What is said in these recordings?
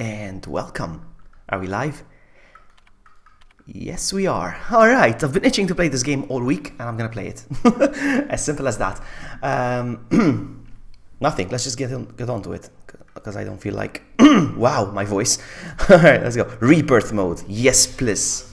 And welcome. Are we live? Yes, we are. Alright, I've been itching to play this game all week, and I'm gonna play it. As simple as that. Nothing, let's just get on to it, because I don't feel like... Wow, my voice. Alright, let's go. Rebirth mode. Yes, please.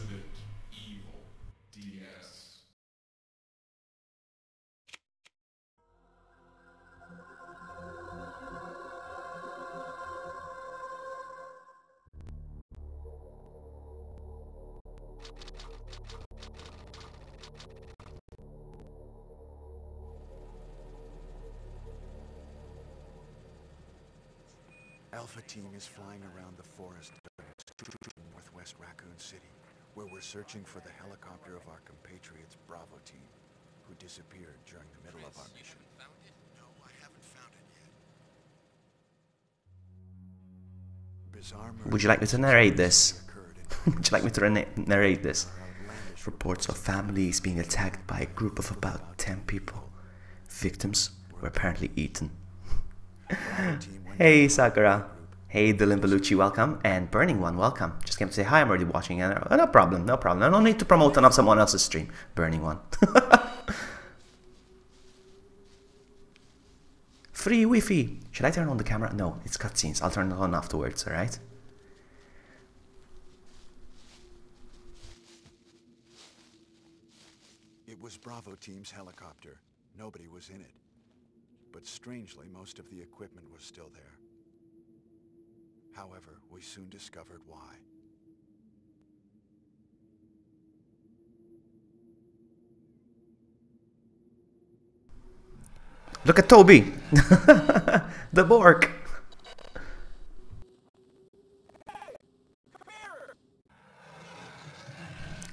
Alpha team is flying around the forest northwest Raccoon City, where we're searching for the helicopter of our compatriots Bravo team, who disappeared during the middle of our mission. No, I haven't found it yet. Bizarre. Would you like me to narrate this? Would you like me to narrate this? Reports of families being attacked by a group of about 10 people. Victims were apparently eaten. Hey Sakura, hey Dylan Bellucci, welcome, and Burning One, welcome. Just came to say hi, I'm already watching, and no problem, no problem. I don't need to promote on someone else's stream. Burning One. Free Wi-Fi. Should I turn on the camera? No, it's cutscenes. I'll turn it on afterwards, alright? It was Bravo team's helicopter. Nobody was in it. But strangely, most of the equipment was still there. However, we soon discovered why. Look at Toby! The Bork!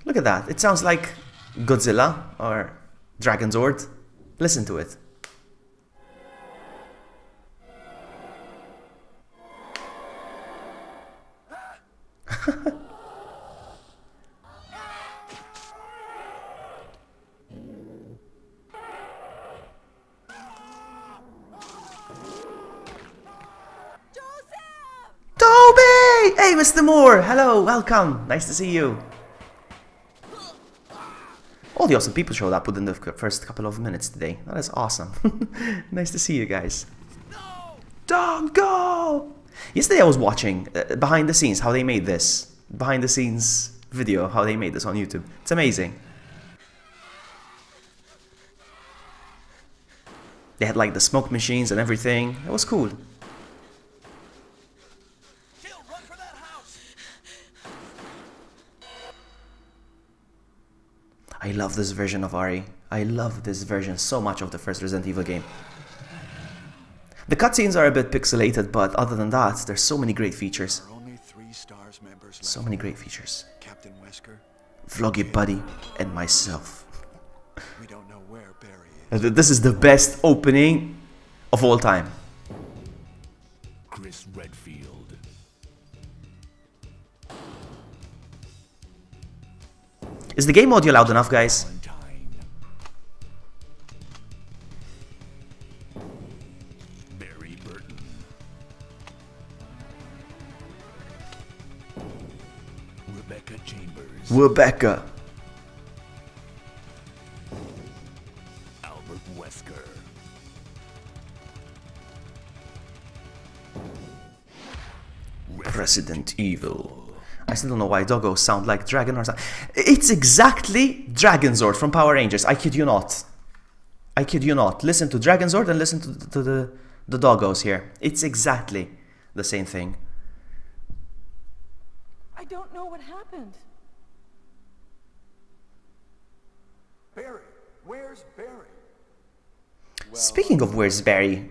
Look at that, it sounds like Godzilla or Dragonzord. Listen to it. Toby! Hey, Mr. Moore! Hello, welcome. Nice to see you. All the awesome people showed up within the first couple of minutes today. That is awesome. Nice to see you guys. Don't go! Yesterday I was watching behind the scenes how they made this. Behind the scenes video how they made this on YouTube. It's amazing. They had like the smoke machines and everything. It was cool. Run for that house. I love this version of Ari. I love this version so much of the first Resident Evil game. The cutscenes are a bit pixelated, but other than that, there's so many great features. Only 3 stars members left. So many great features. Captain Wesker, VloggyBuddy, and myself. we don't know where Barry is. This is the best opening of all time. Chris Redfield. Is the game audio loud enough, guys? Rebecca. Albert Wesker. Resident Evil. I still don't know why doggos sound like dragon or something. It's exactly Dragonzord from Power Rangers. I kid you not. I kid you not. Listen to Dragonzord and listen to the doggos here. It's exactly the same thing. I don't know what happened. Barry, where's Barry? Speaking of where's Barry,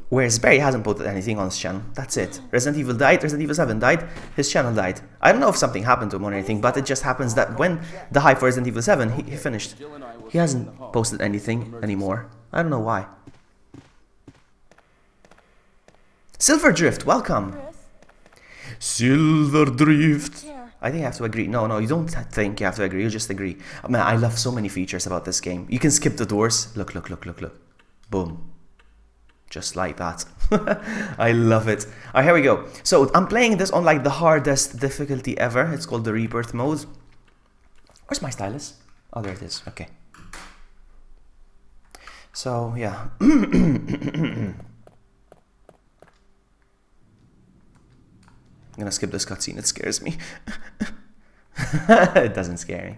Whereas Barry hasn't put anything on his channel. That's it. Resident Evil died, Resident Evil 7 died, his channel died. I don't know if something happened to him or anything, but it just happens that when the hype for Resident Evil 7, he finished. He hasn't posted anything anymore. I don't know why. Silver Drift, welcome! Silver Drift! I think I have to agree. No, you don't think you have to agree, you just agree. Oh, man, I love so many features about this game. You can skip the doors. Look. Boom. Just like that. I love it. Alright, here we go. So I'm playing this on like the hardest difficulty ever. It's called the Rebirth mode. Where's my stylus? Oh, there it is. Okay. So, yeah. I'm gonna skip this cutscene. It scares me. It doesn't scare me.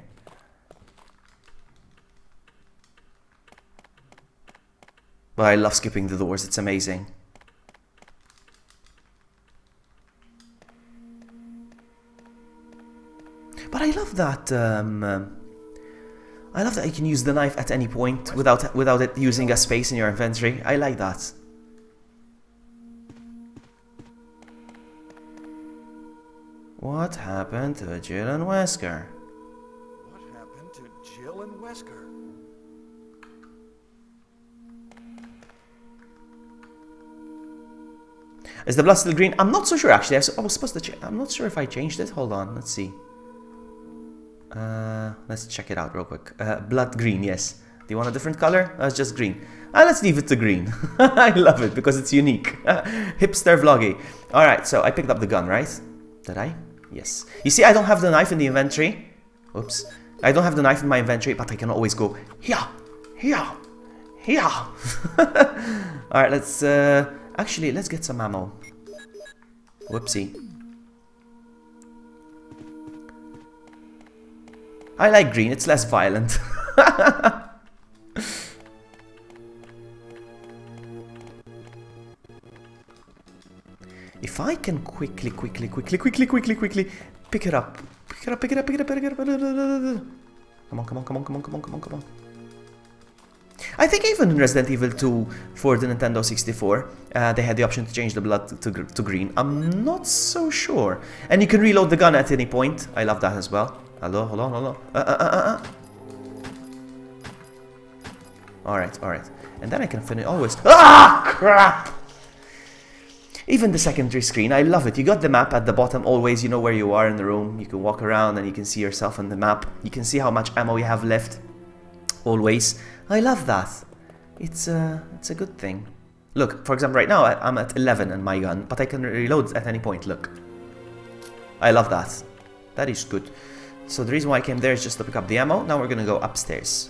But I love skipping the doors. It's amazing. But I love that. I love that you can use the knife at any point without it using a space in your inventory. I like that. What happened to Jill and Wesker? What happened to Jill and Wesker? Is the blood still green? I'm not so sure actually. I was supposed to check. I'm not sure if I changed it. Hold on, let's see. Let's check it out real quick. Blood green, yes. Do you want a different color? It's just green. Let's leave it to green. I love it because it's unique. Hipster vloggy. Alright, so I picked up the gun, right? Did I? Yes. You see, I don't have the knife in the inventory. Oops. I don't have the knife in my inventory, but I can always go here, here, here. Alright, let's actually let's get some ammo. Whoopsie. I like green, it's less violent. If I can quickly pick it up. Pick it up. Come on. I think even in Resident Evil 2 for the Nintendo 64, they had the option to change the blood to green. I'm not so sure. And you can reload the gun at any point. I love that as well. Hello, hold on. Alright. And then I can finish always. Ah, crap! Even the secondary screen, I love it. You got the map at the bottom always, you know where you are in the room. You can walk around and you can see yourself on the map. You can see how much ammo you have left. Always. I love that. It's a good thing. Look, for example, right now I'm at 11 in my gun, but I can reload at any point, look. I love that. That is good. So the reason why I came there is just to pick up the ammo. Now we're gonna go upstairs.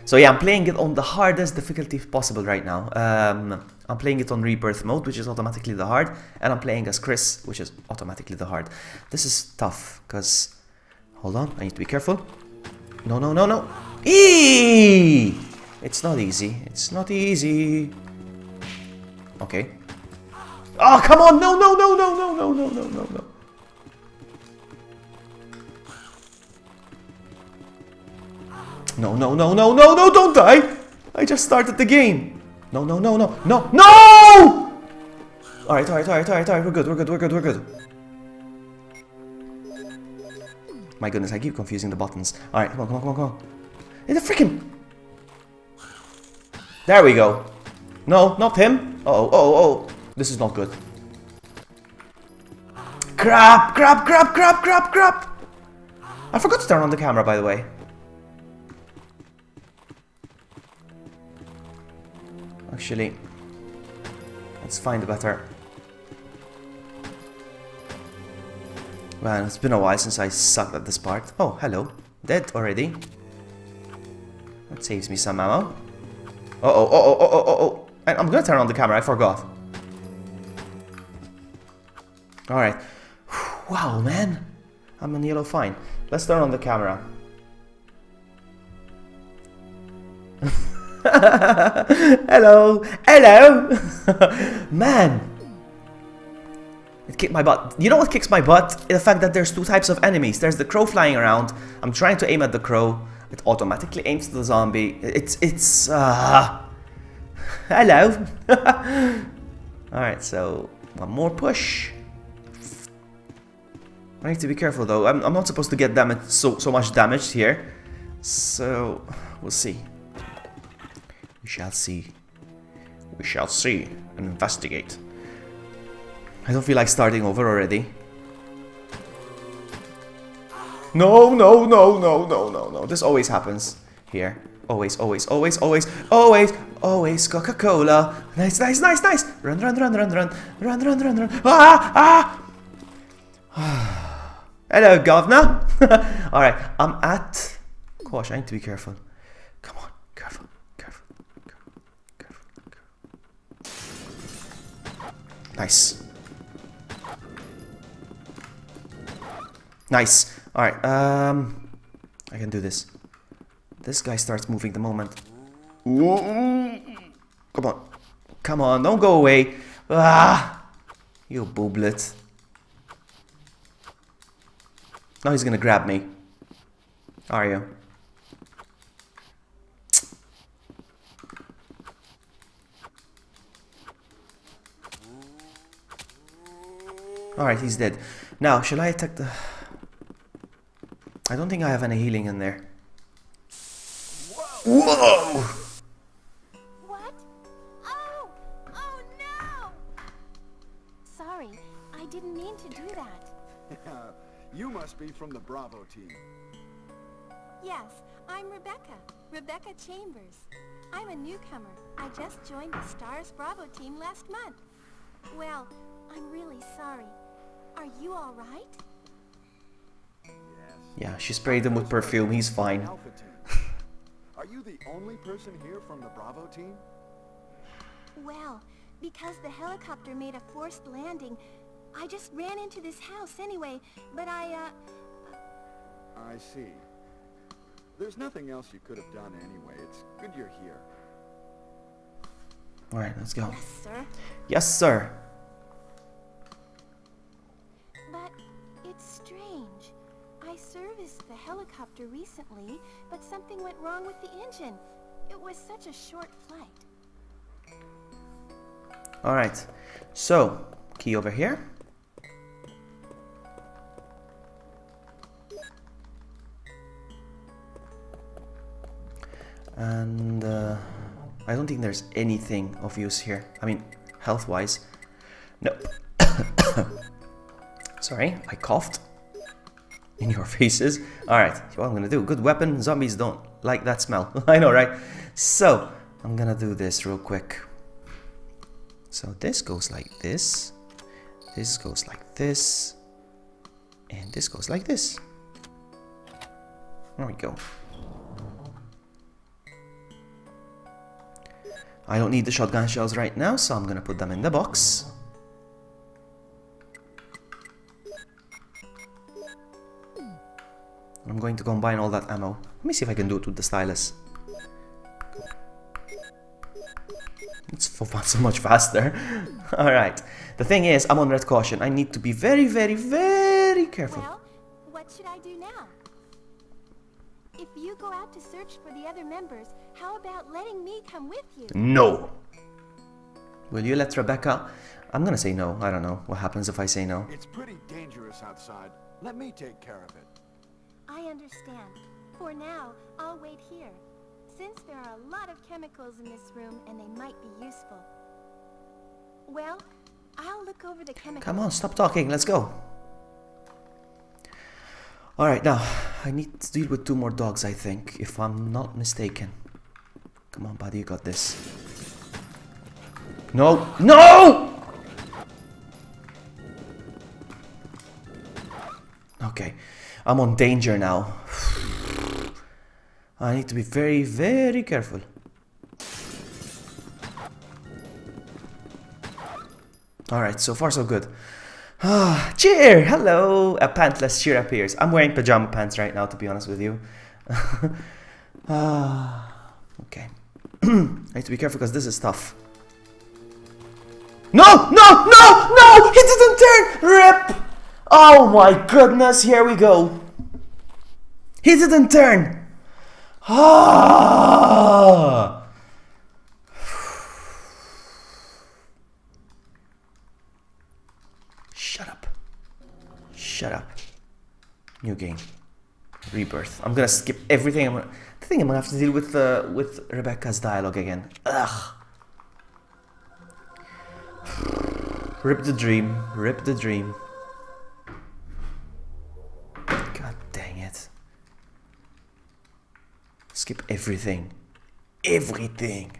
So yeah, I'm playing it on the hardest difficulty possible right now. I'm playing it on Rebirth mode, which is automatically the hard, and I'm playing as Chris, which is automatically the hard. This is tough, because... Hold on, I need to be careful. No. Eee! It's not easy. It's not easy. Okay. Oh, come on! No. No, don't die! I just started the game. No! Alright, we're good. My goodness, I keep confusing the buttons. Alright, come on. Hey, the freaking... There we go. No, not him. Oh. This is not good. Crap! I forgot to turn on the camera, by the way. Actually, let's find a better... Man, it's been a while since I sucked at this part. Oh, hello. Dead already. That saves me some ammo. Oh. And I'm gonna turn on the camera, I forgot. Alright. Wow, man. I'm in yellow, fine. Let's turn on the camera. Hello. Man. It kicked my butt. You know what kicks my butt? The fact that there's two types of enemies. There's the crow flying around. I'm trying to aim at the crow. It automatically aims to the zombie. Hello. Alright, so one more push. I need to be careful though. I'm not supposed to get damage, so much damage here. So we'll see. We shall see. We shall see and investigate. I don't feel like starting over already. No, no, no, no, no, no, no. This always happens here. Always, always, always, always, always, always Coca-Cola. Nice, nice, nice, nice. Run, run, run, run, run, run, run, run, run. Ah, ah. Hello, governor. All right, I'm at. Gosh, I need to be careful. Come on, careful, careful, careful, careful, careful. Nice. Nice. All right. I can do this. This guy starts moving the moment. Come on. Come on, don't go away. Ah, you booblet. Now he's gonna grab me. Are you? Alright, he's dead. Now, shall I attack the... I don't think I have any healing in there. Whoa! What? Oh! Oh no! Sorry, I didn't mean to do that. You must be from the Bravo team. Yes, I'm Rebecca. Rebecca Chambers. I'm a newcomer. I just joined the Stars Bravo team last month. Well, I'm really sorry. Are you all right? Yes. Yeah, she sprayed him with perfume. He's fine. Alpha team. Are you the only person here from the Bravo team? Well, because the helicopter made a forced landing, I just ran into this house anyway, but I see. There's nothing else you could have done anyway. It's good you're here. Alright, let's go. Yes, sir. Yes, sir. But it's strange. I serviced the helicopter recently, but something went wrong with the engine. It was such a short flight. Alright, so, key over here. And I don't think there's anything of use here. I mean, health-wise. No. Sorry, I coughed. In your faces. Alright, what I'm gonna do. Good weapon. Zombies don't like that smell. I know, right? So, I'm gonna do this real quick. So this goes like this. This goes like this. And this goes like this. There we go. I don't need the shotgun shells right now, so I'm gonna put them in the box. I'm going to combine all that ammo. Let me see if I can do it with the stylus. It's so much faster. Alright. The thing is, I'm on red caution. I need to be very, very, very careful. Well, what should I do now? If you go out to search for the other members, how about letting me come with you? No! Will you let Rebecca? I'm gonna say no. I don't know. What happens if I say no? It's pretty dangerous outside. Let me take care of it. I understand. For now, I'll wait here, since there are a lot of chemicals in this room and they might be useful. Well, I'll look over the chemicals. Come on, stop talking. Let's go. Alright, now, I need to deal with 2 more dogs, I think, if I'm not mistaken. Come on, buddy, you got this. No! No! Okay, I'm on danger now. I need to be very, very careful. Alright, so far so good. Ah, cheer! Hello! A pantless cheer appears. I'm wearing pajama pants right now, to be honest with you. Okay. I need to be careful because this is tough. No! No! No! No! He didn't turn! Rip! Oh my goodness, here we go. He didn't turn! Ah! Shut up. Shut up. New game. Rebirth. I'm gonna skip everything. I think I'm gonna have to deal with Rebecca's dialogue again. Ugh. Rip the dream. Rip the dream. God dang it. Skip everything. Everything.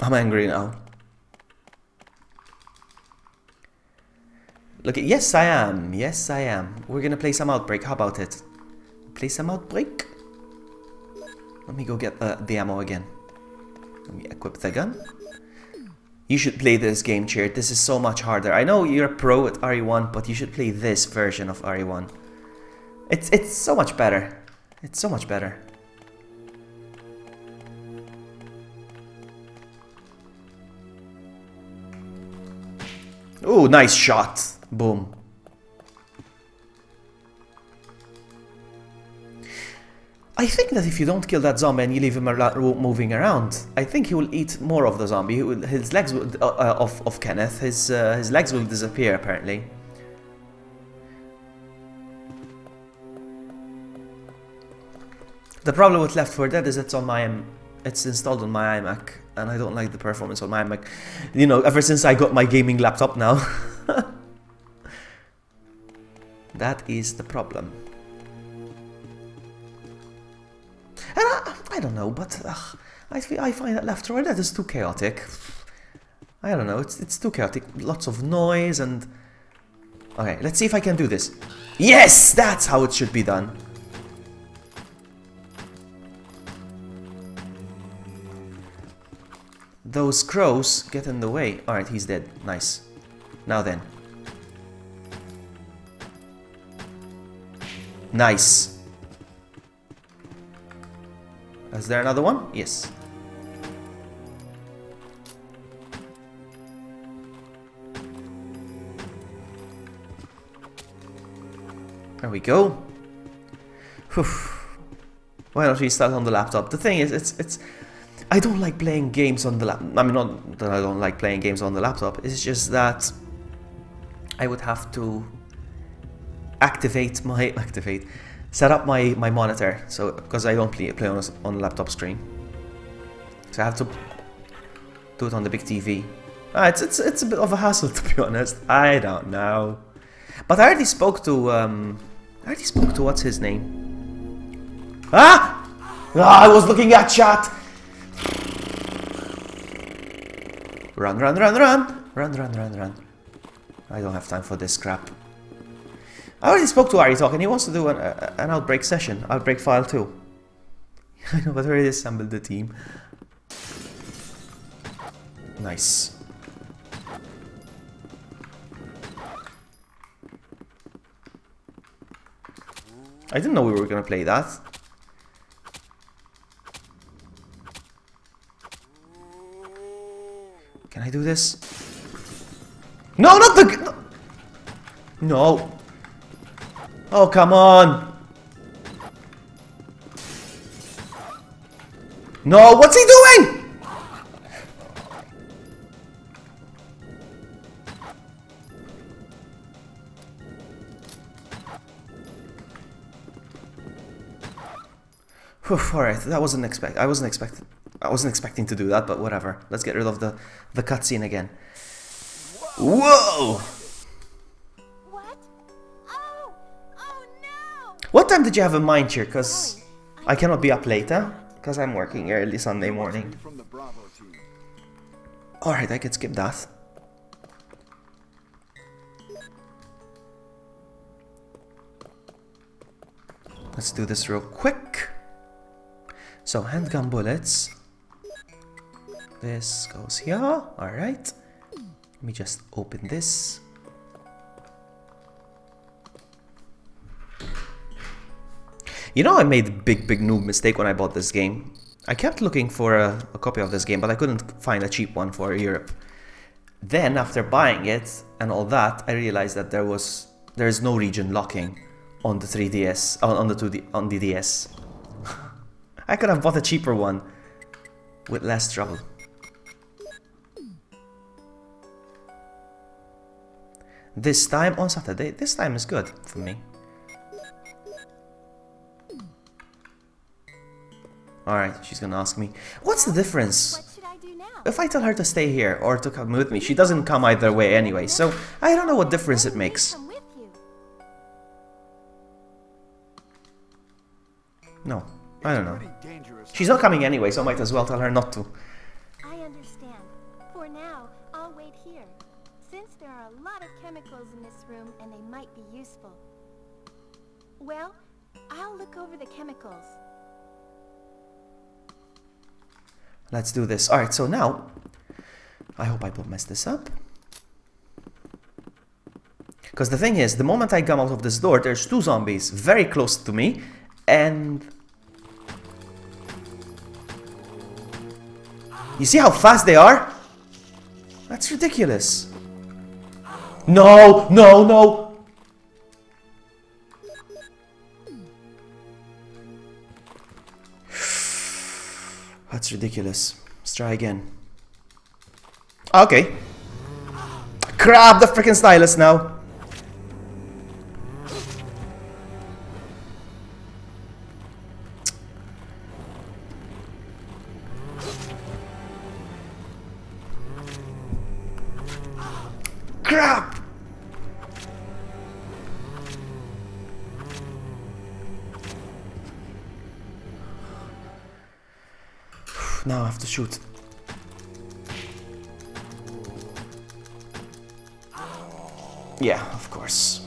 I'm angry now. Look, yes I am. Yes I am. We're gonna play some Outbreak. How about it? Play some Outbreak? Let me go get the ammo again. Let me equip the gun. You should play this game, Cheer. This is so much harder. I know you're a pro at RE1, but you should play this version of RE1. It's so much better. It's so much better. Oh, nice shot. Boom. I think that if you don't kill that zombie and you leave him moving around, I think he will eat more of the zombie. His legs will, of Kenneth, his legs will disappear apparently. The problem with Left 4 Dead is it's installed on my iMac, and I don't like the performance on my iMac. You know, ever since I got my gaming laptop now. That is the problem. And I don't know, but I find that Left 4 Dead is too chaotic. I don't know, it's too chaotic. Lots of noise and... Okay, let's see if I can do this. Yes! That's how it should be done. Those crows get in the way. Alright, he's dead. Nice. Now then. Nice. Is there another one? Yes. There we go. Whew. Why don't we start on the laptop? The thing is, it's I don't like playing games on the laptop. I mean, not that I don't like playing games on the laptop. It's just that I would have to set up my monitor. So because I don't play on a laptop screen, so I have to do it on the big TV. It's a bit of a hassle, to be honest. I don't know, but I already spoke to what's his name? I was looking at chat. Run. Run. I don't have time for this crap. I already spoke to Ari Talk and he wants to do an Outbreak session. Outbreak file too. I know, but I already assembled the team. Nice. I didn't know we were gonna play that. Can I do this? No, not the... No. Oh, come on. No, what's he doing? Alright, that wasn't expected. I wasn't expecting to do that, but whatever. Let's get rid of the cutscene again. Whoa! What? Oh no! What time did you have in mind here? Because I cannot be up later. Because I'm working early Sunday morning. Alright, I can skip that. Let's do this real quick. So, handgun bullets. This goes here. Alright. Let me just open this. You know, I made a big noob mistake when I bought this game. I kept looking for a copy of this game, but I couldn't find a cheap one for Europe. Then, after buying it and all that, I realized that there is no region locking on the 3DS, on the DS. I could have bought a cheaper one with less trouble. This time on Saturday, this time is good for me. Alright, she's gonna ask me. What's the difference? What should I do now? If I tell her to stay here or to come with me, she doesn't come either way anyway, so I don't know what difference it makes. Come with you. No, I don't know. Pretty dangerous. She's not coming anyway, so I might as well tell her not to. I understand. For now, I'll wait here. Since there are a lot of chemicals in this room and they might be useful. Well, I'll look over the chemicals. Let's do this. Alright, so now, I hope I don't mess this up. Because the thing is, the moment I come out of this door, there's two zombies very close to me, and... You see how fast they are? That's ridiculous. No, no, no! That's ridiculous. Let's try again. Okay. Grab the freaking stylus now. Crap! Now I have to shoot. Yeah, of course.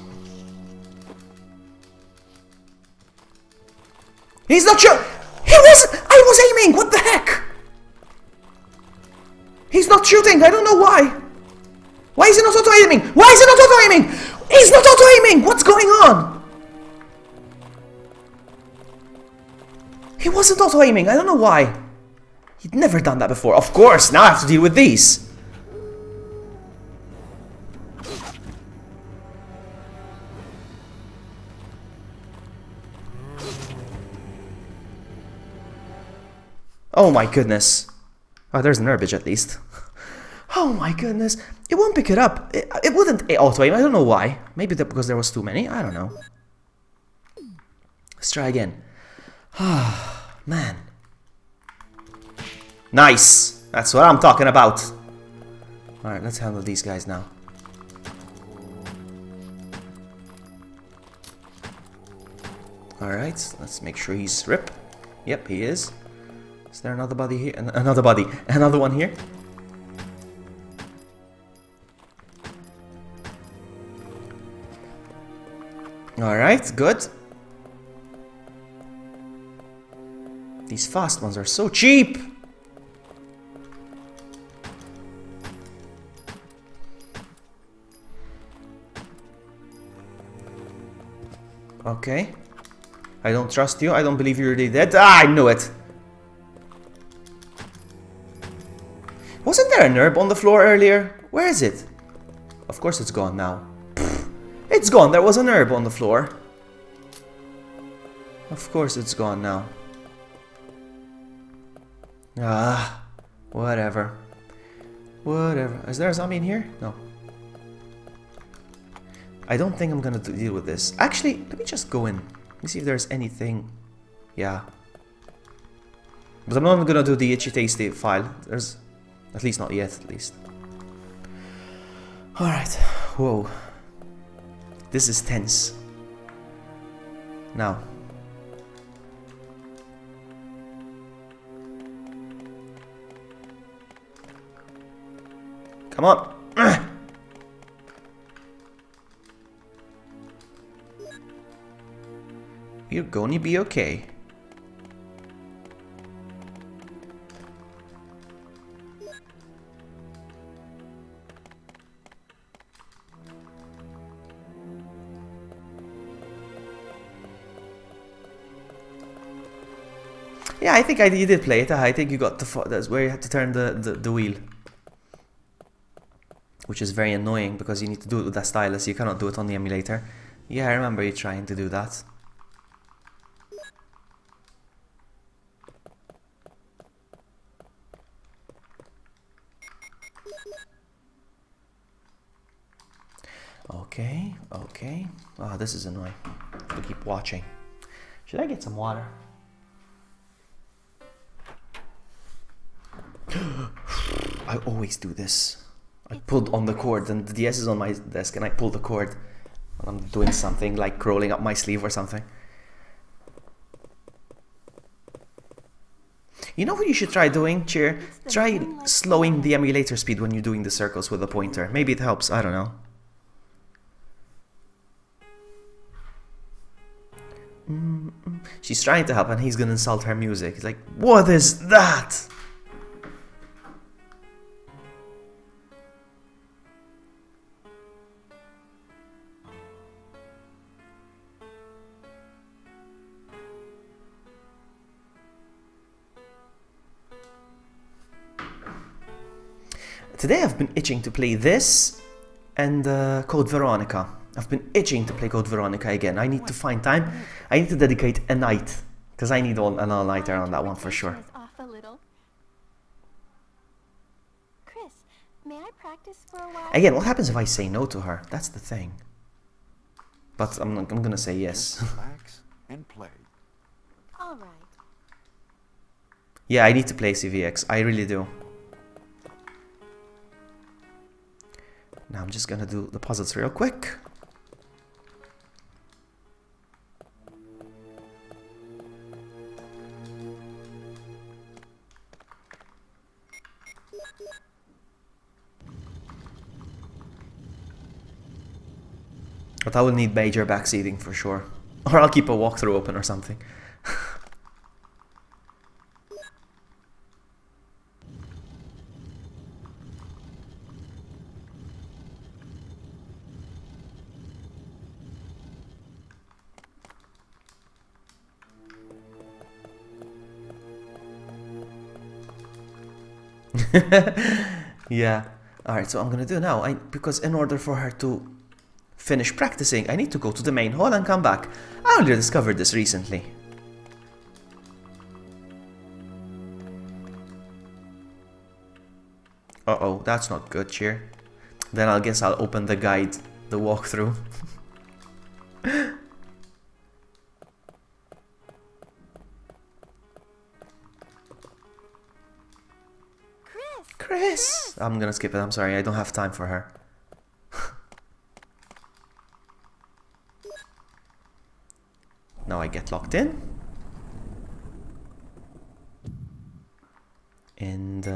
He's not sure. He wasn't. I was aiming. What the heck? He's not shooting. I don't know why. Why is he not auto aiming? Why is he not auto aiming? He's not auto aiming. What's going on? He wasn't auto aiming. I don't know why. He'd never done that before. Of course, now I have to deal with these. Oh my goodness. Oh, there's an herbage at least. Oh my goodness. It won't pick it up. It wouldn't auto-aim. I don't know why. Maybe because there was too many. I don't know. Let's try again. Ah, man. Nice. That's what I'm talking about. Alright, let's handle these guys now. Alright, let's make sure he's RIP. Yep, he is. Is there another body here? Another body. Another one here? Alright, good. These fast ones are so cheap! Okay. I don't trust you. I don't believe you're really dead. Ah, I knew it! Wasn't there an herb on the floor earlier? Where is it? Of course it's gone now. Pfft, it's gone. There was an herb on the floor. Of course it's gone now. Ah, whatever. Whatever. Is there a zombie in here? No. I don't think I'm gonna deal with this. Actually, let me just go in. Let me see if there's anything. Yeah. But I'm not gonna do the itchy tasty file. There's... At least not yet, at least. Alright. Whoa. This is tense. Now. Come on. You're gonna be okay. Yeah, I think you did play it. I think you got that's where you had to turn the wheel. Which is very annoying because you need to do it with that stylus. You cannot do it on the emulator. Yeah, I remember you trying to do that. Okay, okay. Oh, this is annoying. To keep watching. Should I get some water? I always do this. I pulled on the cord, and the DS is on my desk, and I pull the cord when I'm doing something, like rolling up my sleeve or something. You know what you should try doing, Cheer? Try slowing the emulator speed when you're doing the circles with the pointer. Maybe it helps, I don't know. She's trying to help and he's gonna insult her music. He's like, what is that? Today I've been itching to play this and Code Veronica. I've been itching to play Code Veronica again. I need to find time. I need to dedicate a night, because I need an all-nighter on that one for sure. Chris, may I practice for a while? Again, what happens if I say no to her? That's the thing. But I'm gonna say yes. Relax and play. All right. Yeah, I need to play CVX. I really do. Now I'm just gonna do the puzzles real quick. But I will need major backseating for sure. Or I'll keep a walkthrough open or something. Yeah. Alright, so I'm gonna do now. Because in order for her to finish practicing, I need to go to the main hall and come back. I only discovered this recently. Uh-oh, that's not good, Cheer. Then I guess I'll open the guide, the walkthrough. Chris! I'm gonna skip it, I'm sorry, I don't have time for her. Now I get locked in. And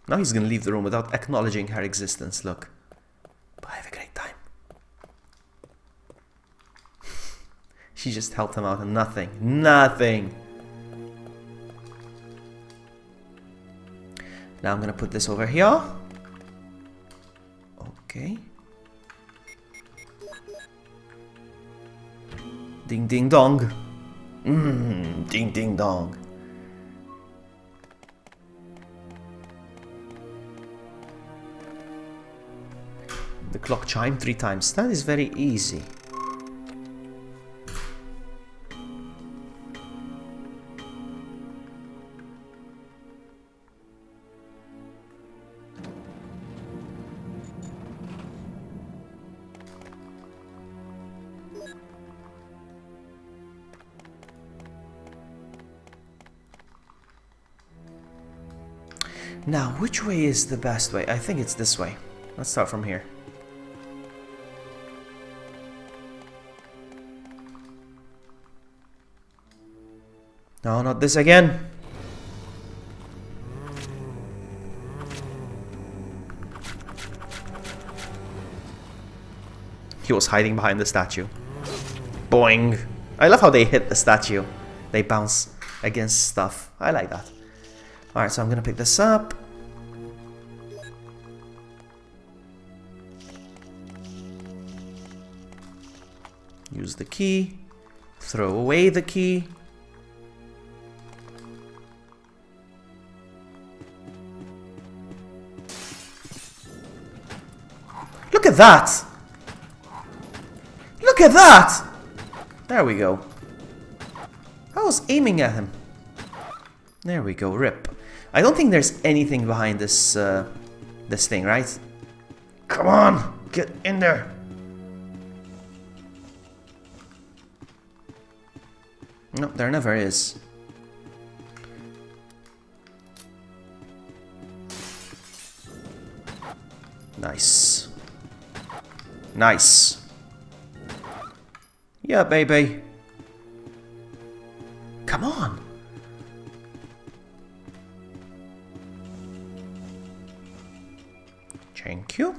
now he's gonna leave the room without acknowledging her existence, look. But I have a great time. She just helped him out and nothing. Nothing! Now I'm gonna put this over here. Okay. Ding ding dong. Ding ding dong. The clock chimed 3 times. That is very easy. Now, which way is the best way? I think it's this way. Let's start from here. No, not this again. He was hiding behind the statue. Boing! I love how they hit the statue. They bounce against stuff. I like that. Alright, so I'm gonna pick this up. Use the key. Throw away the key. Look at that! Look at that! There we go. I was aiming at him. There we go, rip. I don't think there's anything behind this this thing, right? Come on, get in there. No, there never is. Nice. Nice. Yeah, baby. Come on. Thank you.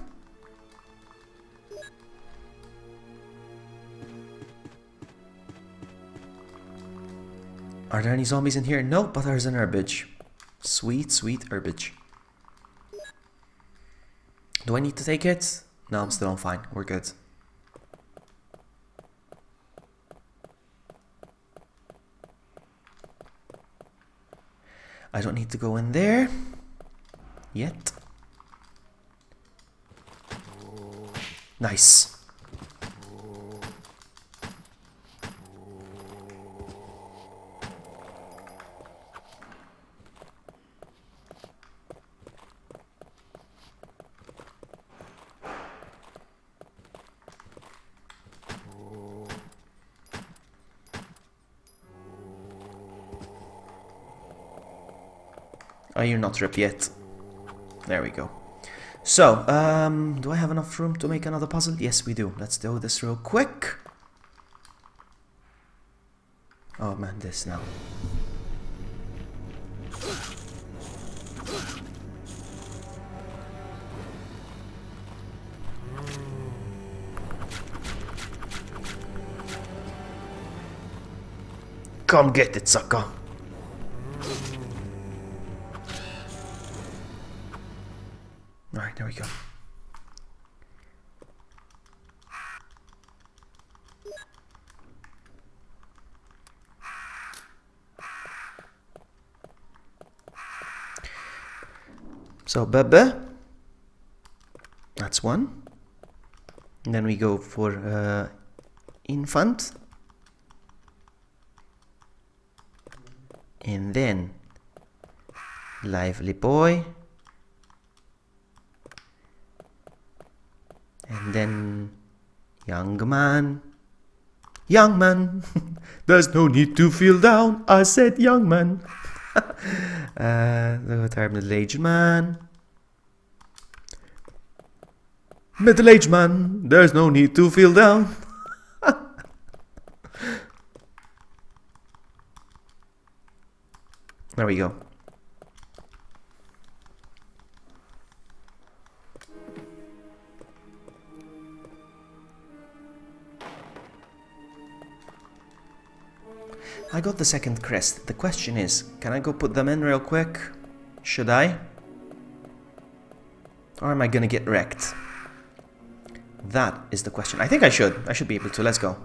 Are there any zombies in here? No, but there's an herbage. Sweet, sweet herbage. Do I need to take it? No, I'm still on fine. We're good. I don't need to go in there yet. Nice. Oh, you're not ripped yet. There we go. So, do I have enough room to make another puzzle? Yes, we do. Let's do this real quick. Oh man, this now. Come get it, sucker. Alright, there we go. So, Bebe. That's one. And then we go for infant. And then lively boy. And then young man. Young man. There's no need to feel down. I said young man. The term middle-aged man. Middle-aged man. There's no need to feel down. There we go. I got the second crest. The question is, can I go put them in real quick? Should I? Or am I gonna get wrecked? That is the question. I think I should. I should be able to. Let's go.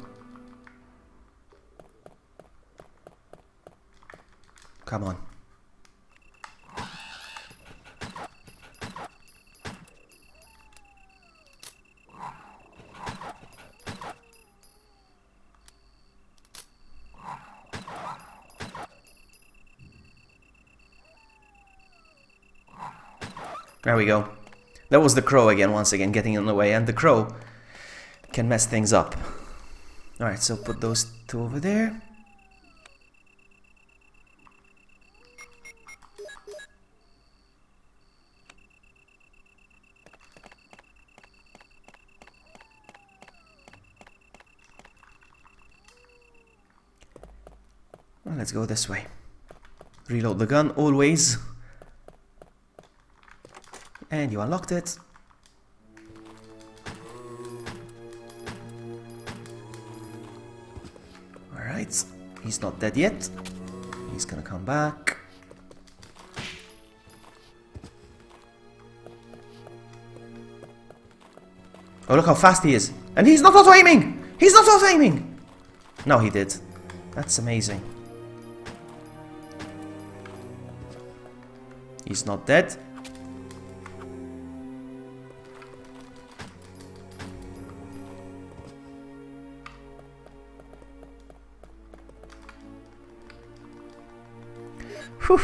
Come on. There we go. That was the crow again, once again, getting in the way. And the crow can mess things up. Alright, so put those two over there. Well, let's go this way. Reload the gun, always. And you unlocked it. Alright, he's not dead yet. He's gonna come back. Oh, look how fast he is. And he's not auto-aiming! He's not auto-aiming! No, he did. That's amazing. He's not dead. Whew.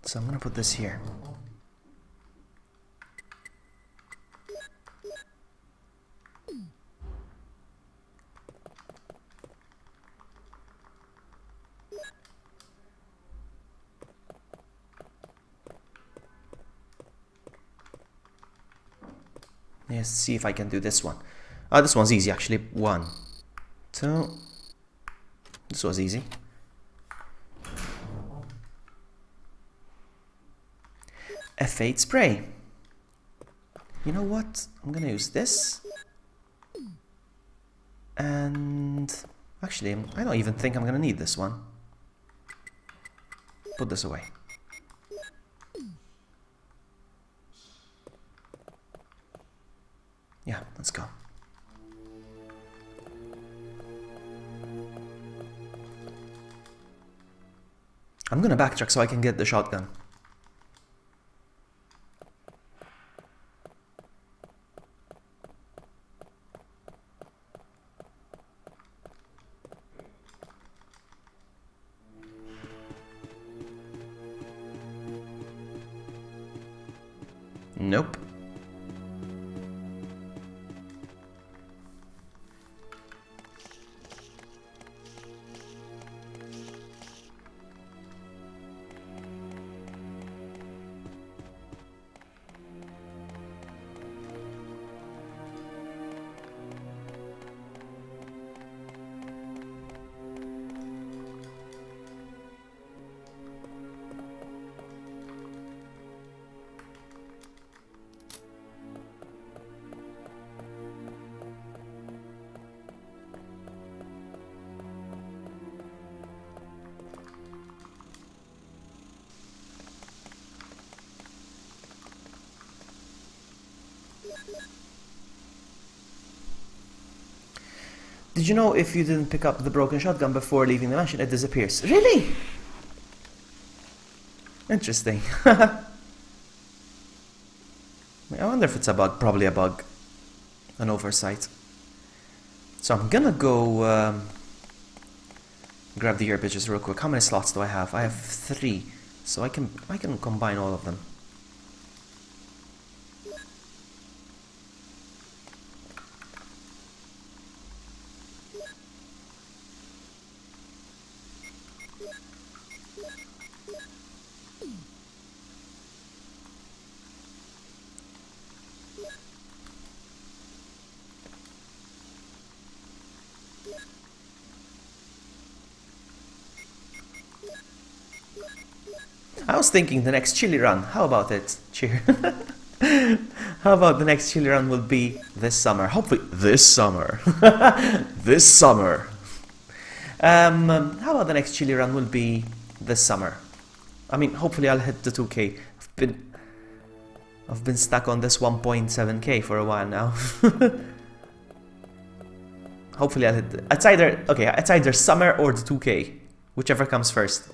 So I'm gonna put this here. me see if I can do this one. Oh, this one's easy actually. 1, 2. This was easy. F8 spray. You know what? I'm gonna use this. And actually, I don't even think I'm gonna need this one. Put this away. Yeah, let's go. I'm gonna backtrack so I can get the shotgun. Nope. Did you know if you didn't pick up the broken shotgun before leaving the mansion, it disappears? Really? Interesting. I wonder if it's a bug. Probably a bug. An oversight. So I'm gonna go grab the earbuds real quick. How many slots do I have? I have 3. So I can combine all of them. I was thinking the next chili run. How about it? Cheer. How about the next chili run will be this summer? Hopefully this summer. This summer. How about the next chili run will be this summer? I mean, hopefully I'll hit the 2K. I've been stuck on this 1.7K for a while now. Hopefully I'll hit it's either summer or the 2K, whichever comes first.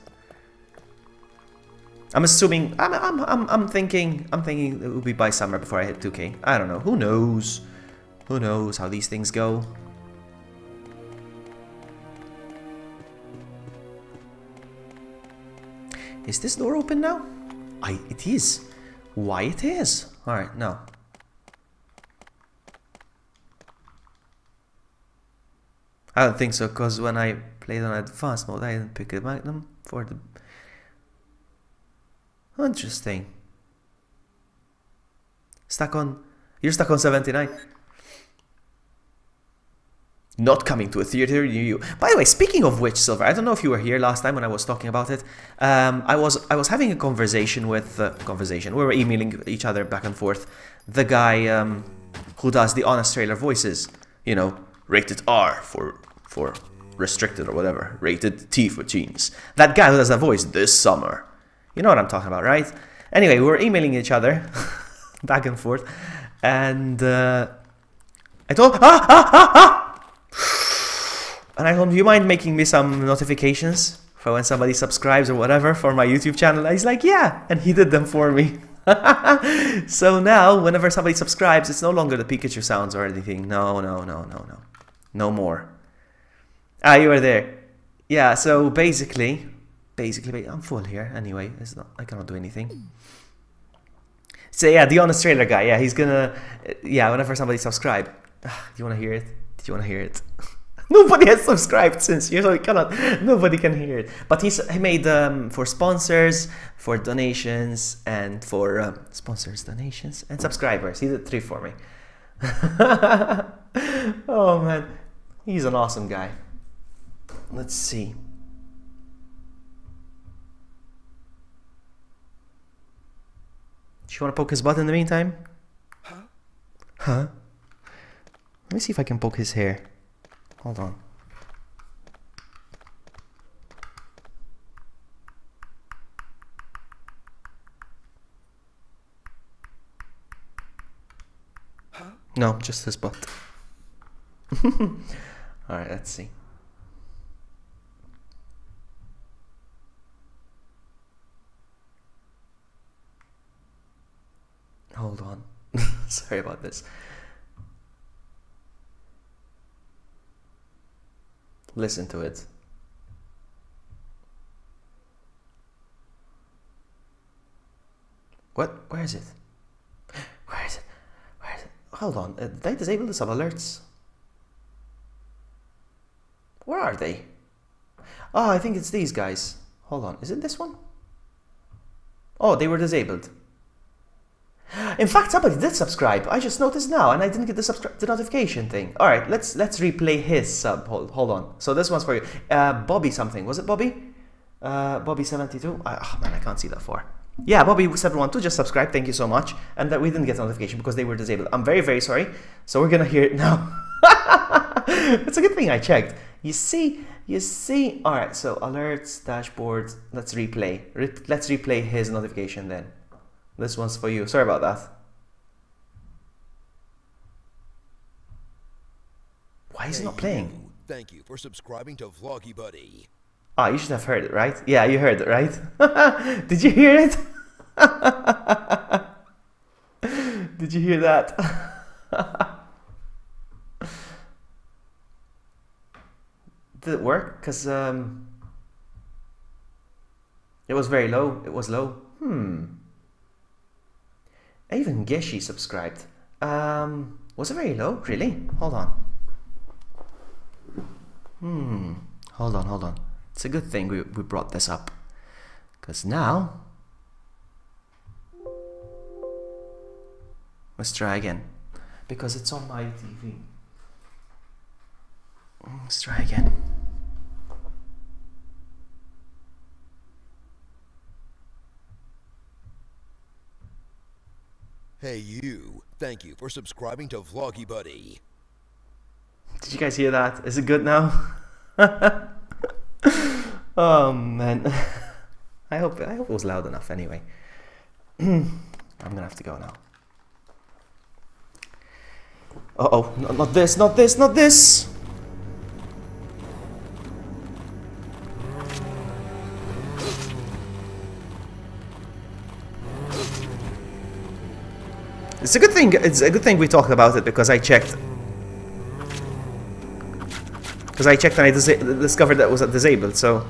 I'm assuming I'm thinking it will be by summer before I hit 2K. I don't know. Who knows? Who knows how these things go? Is this door open now? It is. Why it is? Alright, no. I don't think so, because when I played on advanced mode, I didn't pick a magnum for the... Interesting. You're stuck on 79. Not coming to a theater near you. By the way, speaking of which, Silver, I don't know if you were here last time when I was talking about it. I was having a conversation with we were emailing each other back and forth. The guy who does the honest trailer voices, you know, rated R for restricted or whatever, rated T for teens. That guy who does that voice this summer. You know what I'm talking about, right? Anyway, we were emailing each other back and forth, and I told and I told him, do you mind making me some notifications for when somebody subscribes or whatever for my YouTube channel? And he's like, yeah, and he did them for me. So now, whenever somebody subscribes, it's no longer the Pikachu sounds or anything. No more. Ah, you were there. Yeah. So basically, I'm full here anyway. I cannot do anything. So yeah, the honest trailer guy. Yeah, he's gonna. Yeah, whenever somebody subscribe, do you want to hear it? Did you want to hear it? Nobody has subscribed since you, so he cannot. Nobody can hear it. But he made for sponsors, for donations, and for sponsors, donations, and subscribers. He did 3 for me. Oh man, he's an awesome guy. Let's see. Do you want to poke his butt in the meantime? Huh? Let me see if I can poke his hair. Hold on. No, just his butt. Alright, let's see. Hold on. Sorry about this. Listen to it. What? Where is it? Where is it? Where is it? Hold on. Did I disable the sub alerts? Where are they? Oh, I think it's these guys. Hold on. Is it this one? Oh, they were disabled. In fact, somebody did subscribe. I just noticed now, and I didn't get the notification thing. All right, let's replay his sub. Hold on. So this one's for you, Bobby something. Was it Bobby? Bobby 72. Oh man, I can't see that far. Yeah, Bobby 712 just subscribed. Thank you so much. And that we didn't get a notification because they were disabled. I'm very, very sorry. So we're gonna hear it now. It's a good thing I checked. You see. All right. So alerts, dashboard. Let's replay. Let's replay his notification then. This one's for you. Sorry about that. Why is it not playing? Thank you for subscribing to VloggyBuddy. Ah, you should have heard it, right? Yeah, you heard it, right? Did you hear it? Did you hear that? Did it work? Because it was very low. It was low. Even Geshi subscribed. Was it very low? Really? Hold on. Hold on. It's a good thing we brought this up. Because now... Let's try again. Because it's on my TV. Let's try again. Hey you, thank you for subscribing to VloggyBuddy. Did you guys hear that? Is it good now? Oh man. I hope it was loud enough anyway. I'm gonna have to go now. Uh-oh, not this. It's a good thing. It's a good thing we talked about it because I checked. And I discovered that it was disabled. So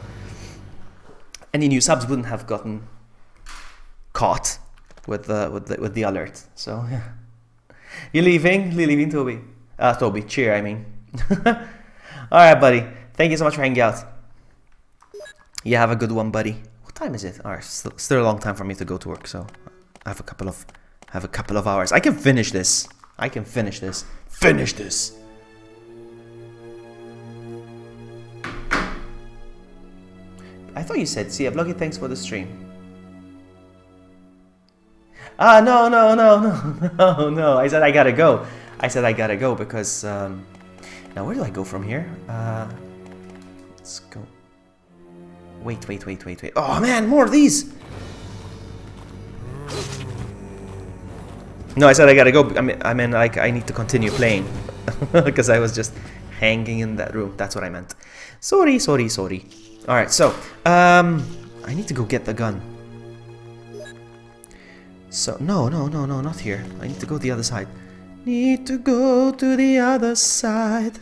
any new subs wouldn't have gotten caught with the alert. So yeah. You leaving? You're leaving, Toby? Toby, cheer. I mean. All right, buddy. Thank you so much for hanging out. You have a good one, buddy. What time is it? All right, still a long time for me to go to work. So I have a couple of hours. I can finish this. Finish this. I thought you said, see, Vloggy, thanks for the stream. Ah, no. I said I gotta go. Because, now where do I go from here? Let's go. Wait. Oh man, more of these. No, I said I gotta go. I mean, like, I need to continue playing. Because I was just hanging in that room. That's what I meant. Sorry. Alright, so, I need to go get the gun. So, no, not here. I need to go the other side. Need to go to the other side.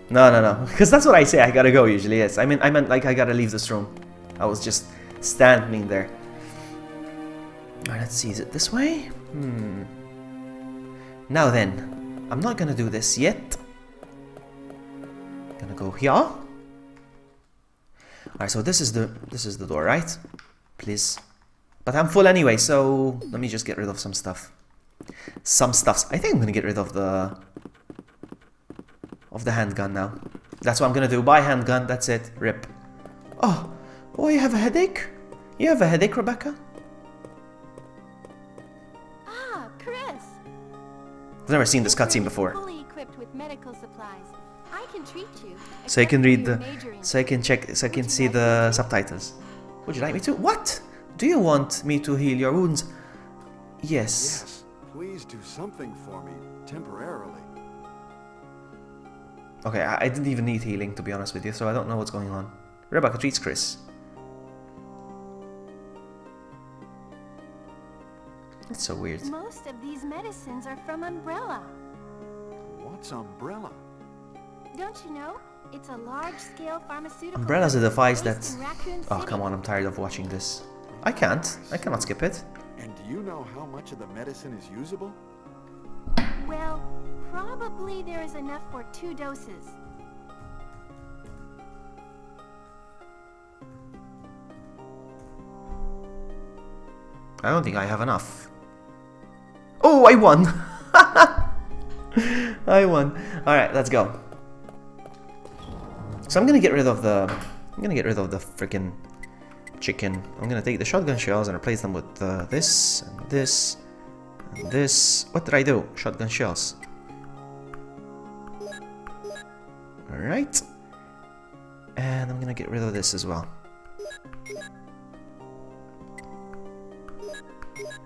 No. Because that's what I say, I gotta go usually, yes. I meant like I gotta leave this room. I was just standing there. Alright, let's see, is it this way? Now then, I'm not gonna do this yet. Gonna go here. Alright, so this is the door, right? Please. But I'm full anyway, so let me just get rid of some stuff. Some stuffs. I think I'm gonna get rid of the handgun now. That's what I'm gonna do. Buy handgun. That's it. Rip. Oh, you have a headache? You have a headache, Rebecca? Ah, Chris. I've never seen this cutscene before. Fully equipped with medical supplies. I can treat you. So you can read the, majoring. so I can check, so I can see the subtitles. Would you like me to? What? Do you want me to heal your wounds? Yes. Yes, please do something for me, temporarily. Okay, I didn't even need healing, to be honest with you, so I don't know what's going on. Rebecca treats Chris. That's so weird. Most of these medicines are from Umbrella. What's Umbrella? Don't you know? It's a large-scale pharmaceutical... Umbrella's a device that... based in Raccoon Oh, City. come on, I'm tired of watching this. I can't. I cannot skip it. And do you know how much of the medicine is usable? Well, probably there is enough for 2 doses. I don't think I have enough. Oh, I won! I won. Alright, let's go. So I'm gonna get rid of the... freaking chicken. I'm gonna take the shotgun shells and replace them with this, and this, and this. What did I do? Shotgun shells. Alright. And I'm gonna get rid of this as well.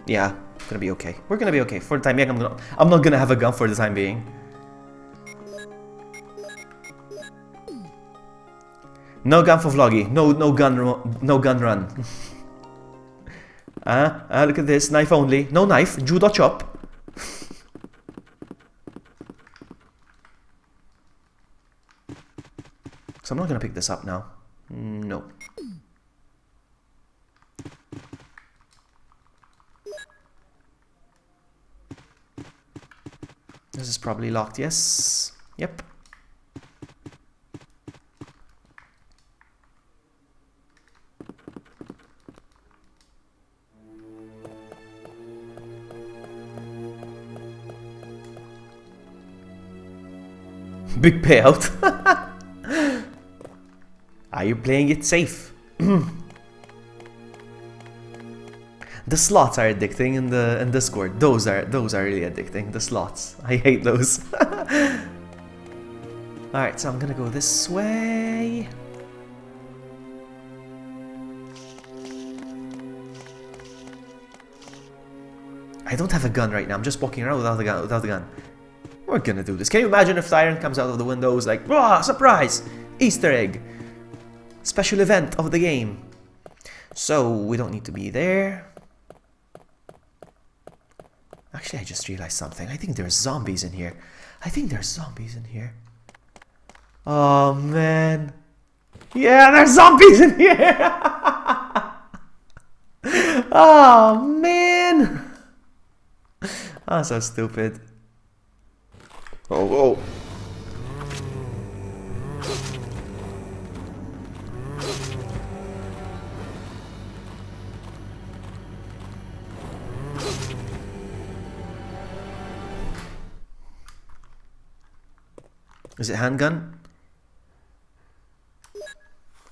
Yeah, gonna be okay. We're gonna be okay. For the time being, I'm not gonna have a gun for the time being. No gun for Vloggy. No gun run. Look at this. Knife only. No knife. Judo chop. So I'm not gonna pick this up now. No. This is probably locked. Yes. Yep. Big payout. Are you playing it safe? The slots are addicting in Discord. Those are really addicting. The slots. I hate those. Alright, so I'm gonna go this way. I don't have a gun right now. I'm just walking around without a gun. We're gonna do this. Can you imagine if Tyrant comes out of the windows like, "Rah, surprise! Easter egg! Special event of the game." So, we don't need to be there. Actually, I just realized something. I think there's zombies in here. Oh, man. Yeah, there's zombies in here! Oh, man! Oh, so stupid. Oh. Is it handgun?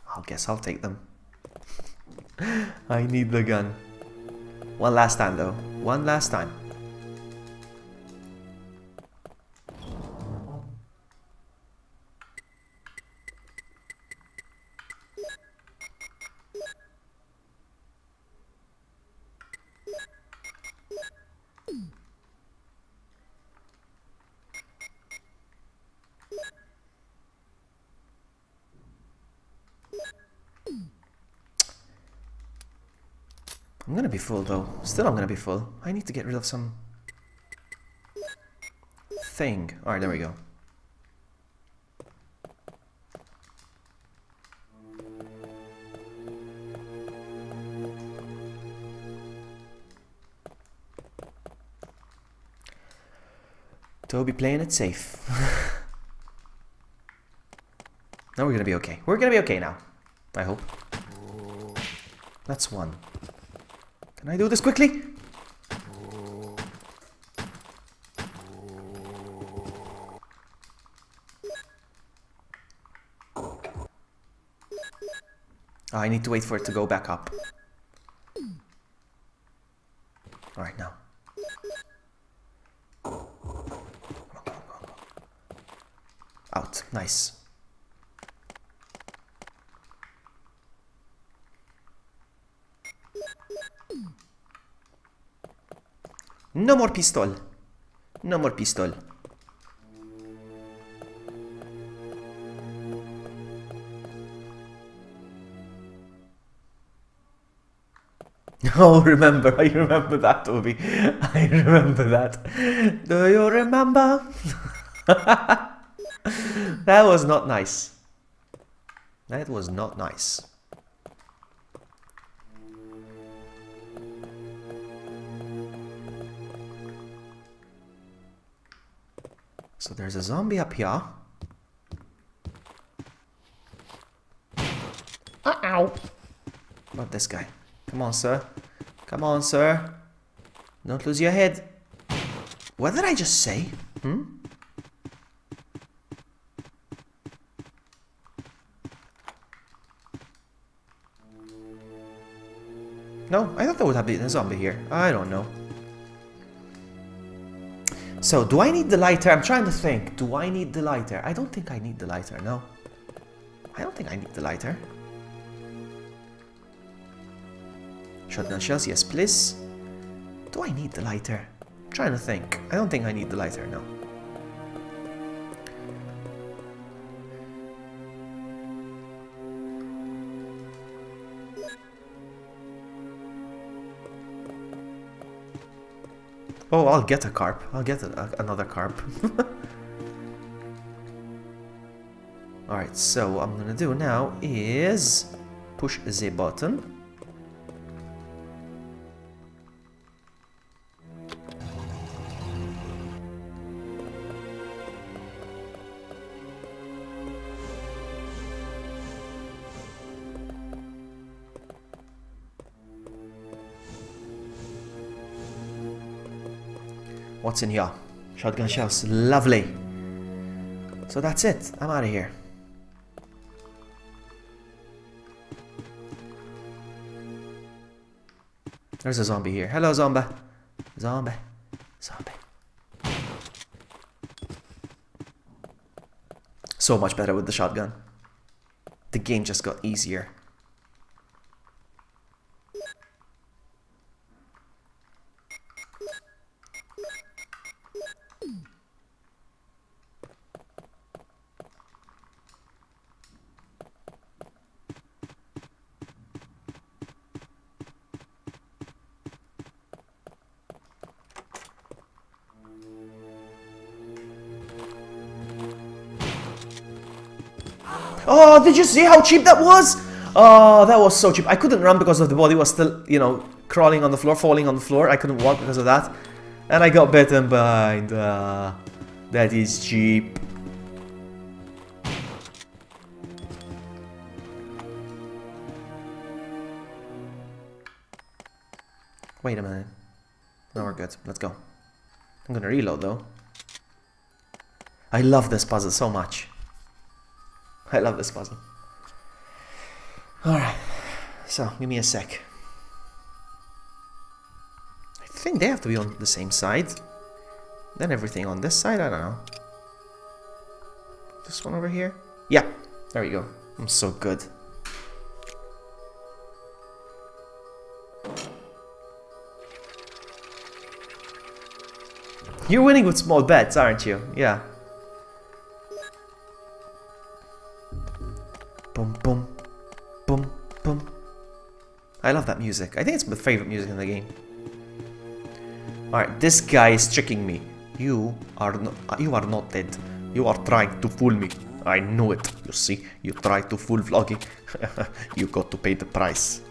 I guess I'll take them. I need the gun. One last time though. One last time. I'm gonna be full though. Still I'm gonna be full. I need to get rid of some thing. Alright, there we go. Toby playing it safe. Now we're gonna be okay. We're gonna be okay now. I hope. That's one. Can I do this quickly? Oh, I need to wait for it to go back up. Alright, now. Come on, come on, come on. Out. Nice. No more pistol. No more pistol. Oh, remember. I remember that, Toby. I remember that. Do you remember? That was not nice. That was not nice. So there's a zombie up here. Uh-ow. Not this guy. Come on, sir. Come on, sir. Don't lose your head. What did I just say? Hmm? No, I thought there would have been a zombie here. I don't know. So, do I need the lighter? I'm trying to think. Do I need the lighter? I don't think I need the lighter, no. I don't think I need the lighter. Shotgun shells, yes please. Do I need the lighter? I'm trying to think. I don't think I need the lighter, no. Oh, I'll get a carp. I'll get another carp. Alright, so what I'm gonna do now is push the button. What's in here? Shotgun shells. Lovely. So that's it. I'm out of here. There's a zombie here. Hello, zombie. Zombie. Zombie. So much better with the shotgun. The game just got easier. Oh, did you see how cheap that was? Oh, that was so cheap. I couldn't run because of the body was still, you know, crawling on the floor, falling on the floor. I couldn't walk because of that. And I got bitten by that is cheap. Wait a minute. No, we're good. Let's go. I'm gonna reload though. I love this puzzle so much. I love this puzzle. Alright, so give me a sec. I think they have to be on the same side. Then everything on this side, I don't know. This one over here? Yeah, there we go. I'm so good. You're winning with small bets, aren't you? Yeah. Boom, boom, boom, boom. I love that music. I think it's my favorite music in the game. Alright, this guy is tricking me. You are not dead. You are trying to fool me. I know it. You see, you tried to fool Vloggy. You got to pay the price.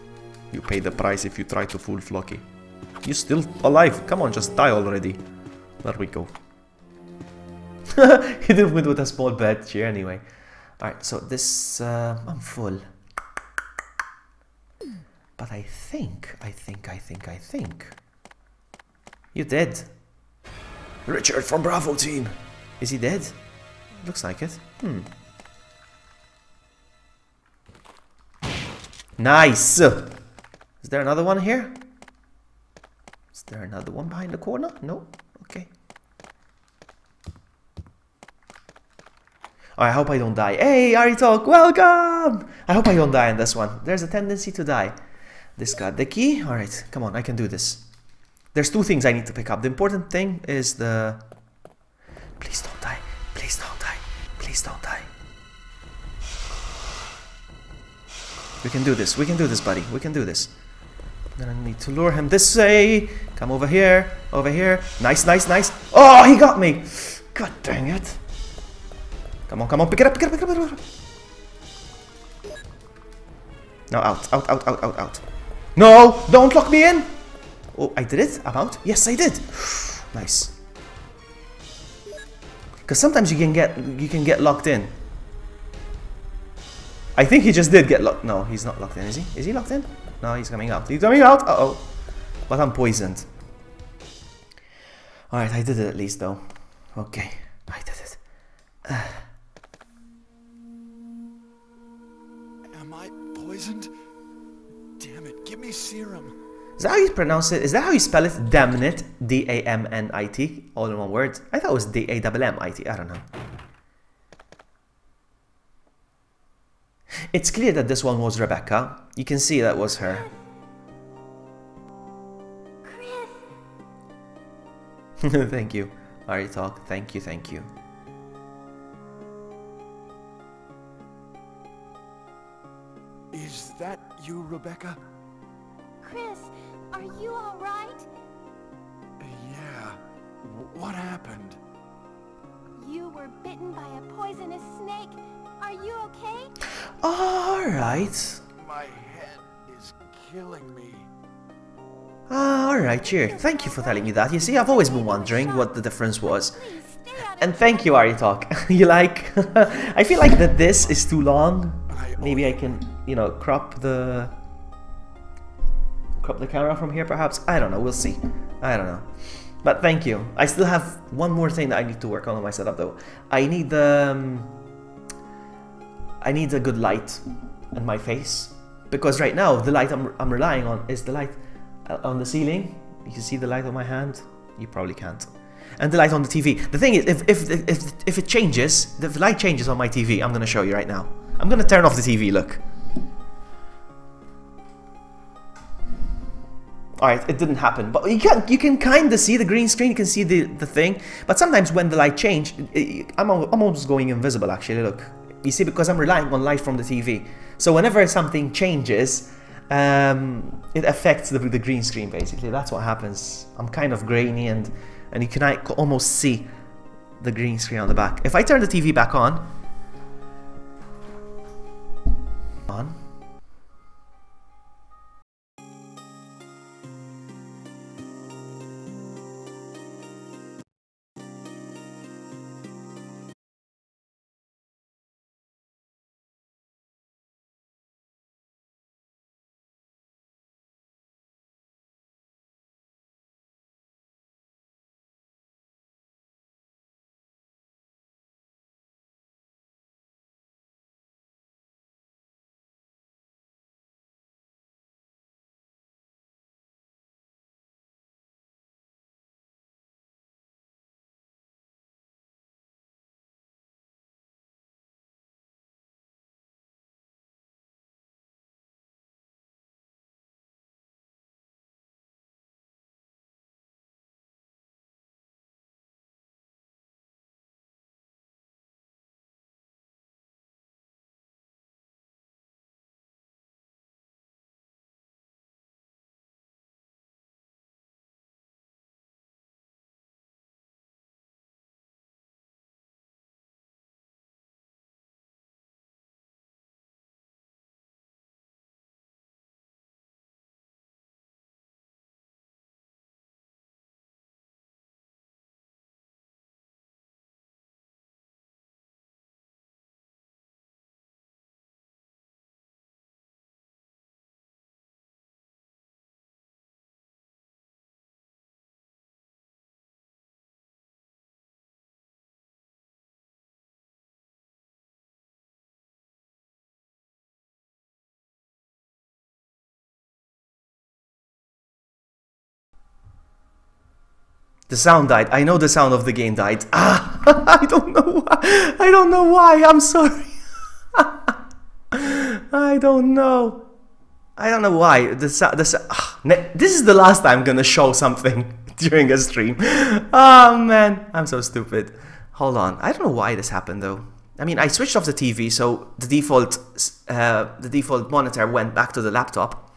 You pay the price if you try to fool Vloggy. You're still alive. Come on, just die already. There we go. He didn't win with a small bet here anyway. Alright, so this, I'm full. But I think. You did. Richard from Bravo team. Is he dead? Looks like it. Nice. Is there another one here? Is there another one behind the corner? No? Okay. Oh, I hope I don't die. Hey, Aritalk, welcome! I hope I don't die in this one. There's a tendency to die. This got the key. Alright, come on, I can do this. There's two things I need to pick up. The important thing is the... Please don't die. Please don't die. Please don't die. We can do this. We can do this, buddy. We can do this. I'm gonna need to lure him this way. Come over here. Over here. Nice, nice, nice. Oh, he got me. God dang it. Come on, come on. Pick it up, pick it up, pick it up, pick it up. No, out, out, out, out, out, out. No, don't lock me in. Oh, I did it? I'm out? Yes, I did. Nice. Because sometimes you can get locked in. I think he just did get locked. No, he's not locked in, is he? Is he locked in? No, he's coming out. He's coming out. Uh-oh. But I'm poisoned. Alright, I did it at least, though. Okay, I did it. Am I poisoned? Damn it, give me serum. Is that how you pronounce it? Is that how you spell it? Damnit. D-A-M-N-I-T. All in one word. I thought it was D-A-M-M-I-T. I don't know. It's clear that this one was Rebecca. You can see that was her. Chris. Thank you. Aritalk. Thank you, thank you. Is that you, Rebecca? Chris, are you all right? Yeah. What happened? You were bitten by a poisonous snake. Are you okay? Alright. My head is killing me. Alright, cheers. Thank you for telling me that. You see, I've always been wondering what the difference was. Please stay out of And thank you, Aritalk. You like... I feel like that this is too long. Maybe I can, you know, crop the camera from here, perhaps? I don't know, we'll see. I don't know. But thank you. I still have one more thing that I need to work on my setup, though. I need a good light in my face. Because right now, the light I'm relying on is the light on the ceiling. You can see the light on my hand. You probably can't. And the light on the TV. The thing is, if it changes, if the light changes on my TV, I'm going to show you right now. I'm going to turn off the TV, look. Alright, it didn't happen, but you can kind of see the green screen, you can see the thing, but sometimes when the light changes, I'm almost going invisible actually, look. You see, because I'm relying on light from the TV. So whenever something changes, it affects the green screen basically, that's what happens. I'm kind of grainy and you can almost see the green screen on the back. If I turn the TV back on, The sound died. I know the sound of the game died. Ah, I don't know why. I don't know why. I'm sorry. I don't know. I don't know why. This is the last time I'm gonna show something during a stream. Oh man, I'm so stupid. Hold on. I don't know why this happened though. I mean, I switched off the TV, so the default monitor went back to the laptop.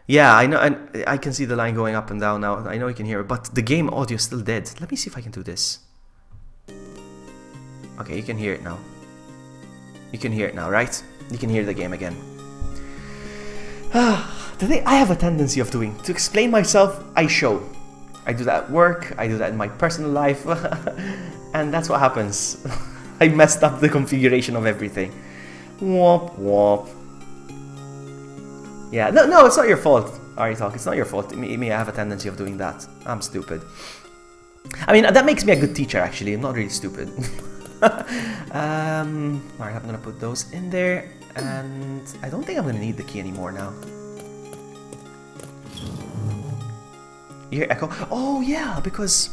Yeah, I know, and I can see the line going up and down now. I know you can hear it, but the game audio is still dead. Let me see if I can do this. Okay, you can hear it now. You can hear it now, right? You can hear the game again. The thing I have a tendency of doing, to explain myself, I show. I do that at work, I do that in my personal life, and that's what happens. I messed up the configuration of everything. Womp womp. Yeah, no, it's not your fault, Aritalk. It's not your fault. Me, I have a tendency of doing that. I'm stupid. I mean, that makes me a good teacher, actually. I'm not really stupid. Alright, I'm gonna put those in there, and I don't think I'm gonna need the key anymore now. You hear echo? Oh yeah, because...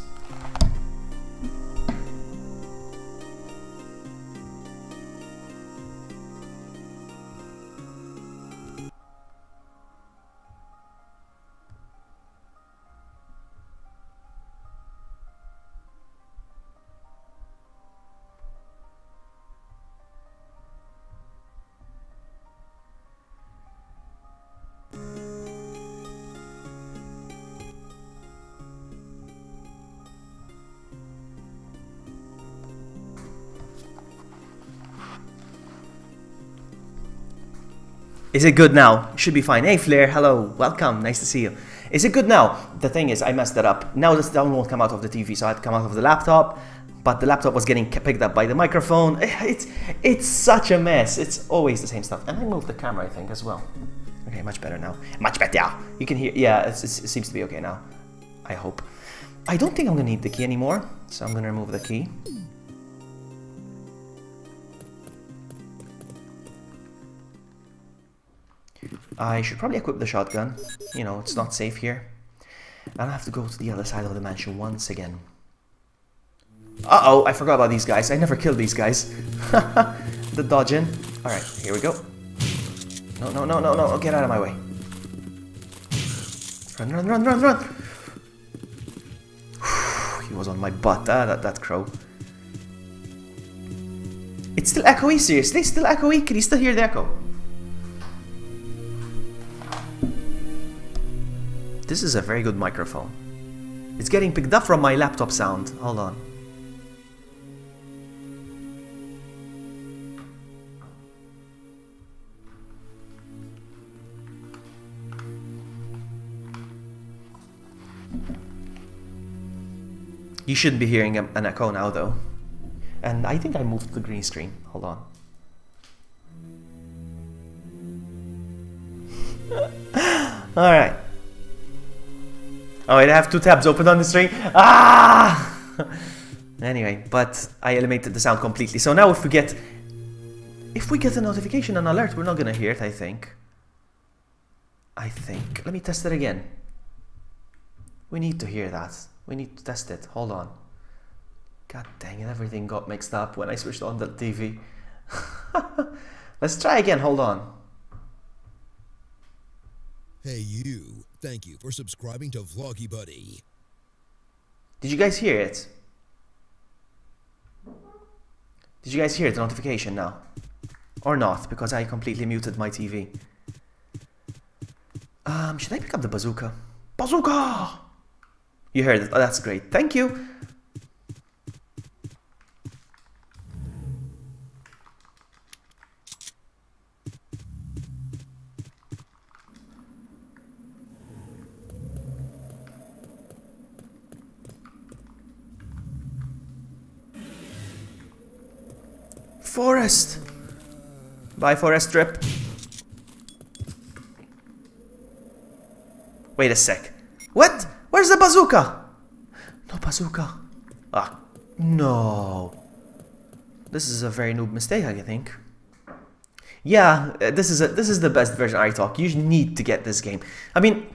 Is it good now? Should be fine. Hey Flair, hello, welcome, nice to see you. Is it good now? The thing is, I messed that up. Now the sound won't come out of the TV, so I had to come out of the laptop, but the laptop was getting picked up by the microphone. It's such a mess. It's always the same stuff. And I moved the camera, I think, as well. Okay, much better now. Much better. You can hear, yeah, it seems to be okay now. I hope. I don't think I'm gonna need the key anymore, so I'm gonna remove the key. I should probably equip the shotgun. You know, it's not safe here. And I have to go to the other side of the mansion once again. Uh-oh, I forgot about these guys. I never killed these guys. The dodging. Alright, here we go. No, get out of my way. Run. He was on my butt, that crow. It's still echoey, seriously? Still echoey? Can you still hear the echo? This is a very good microphone. It's getting picked up from my laptop sound. Hold on. You shouldn't be hearing an echo now though. And I think I moved the green screen. Hold on. Alright. Oh, I have two tabs open on the screen. Ah! Anyway, but I eliminated the sound completely. So now if we get a notification, an alert, we're not gonna hear it, I think. Let me test it again. We need to hear that. We need to test it. Hold on. God dang it, everything got mixed up when I switched on the TV. Let's try again, hold on. Hey you, thank you for subscribing to VloggyBuddy. Did you guys hear it? Did you guys hear the notification now? Or not, because I completely muted my TV. Should I pick up the bazooka? Bazooka! You heard it. Oh, that's great. Thank you. Forest. Bye, Forest Strip. Wait a sec. What? Where's the bazooka? No bazooka. Ah, no. This is a very noob mistake, I think. Yeah, this is the best version I talk. You need to get this game. I mean,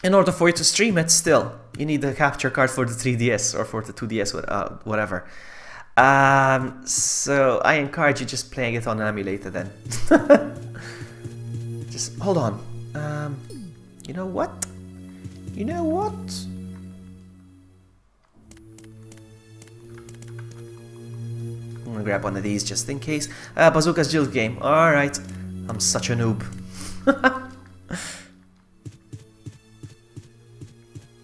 in order for you to stream it, still, You need the capture card for the 3DS or for the 2DS, whatever. So I encourage you just playing it on an emulator then. Just hold on. You know what? You know what? I'm gonna grab one of these just in case. Bazooka's Jill's game. Alright. I'm such a noob.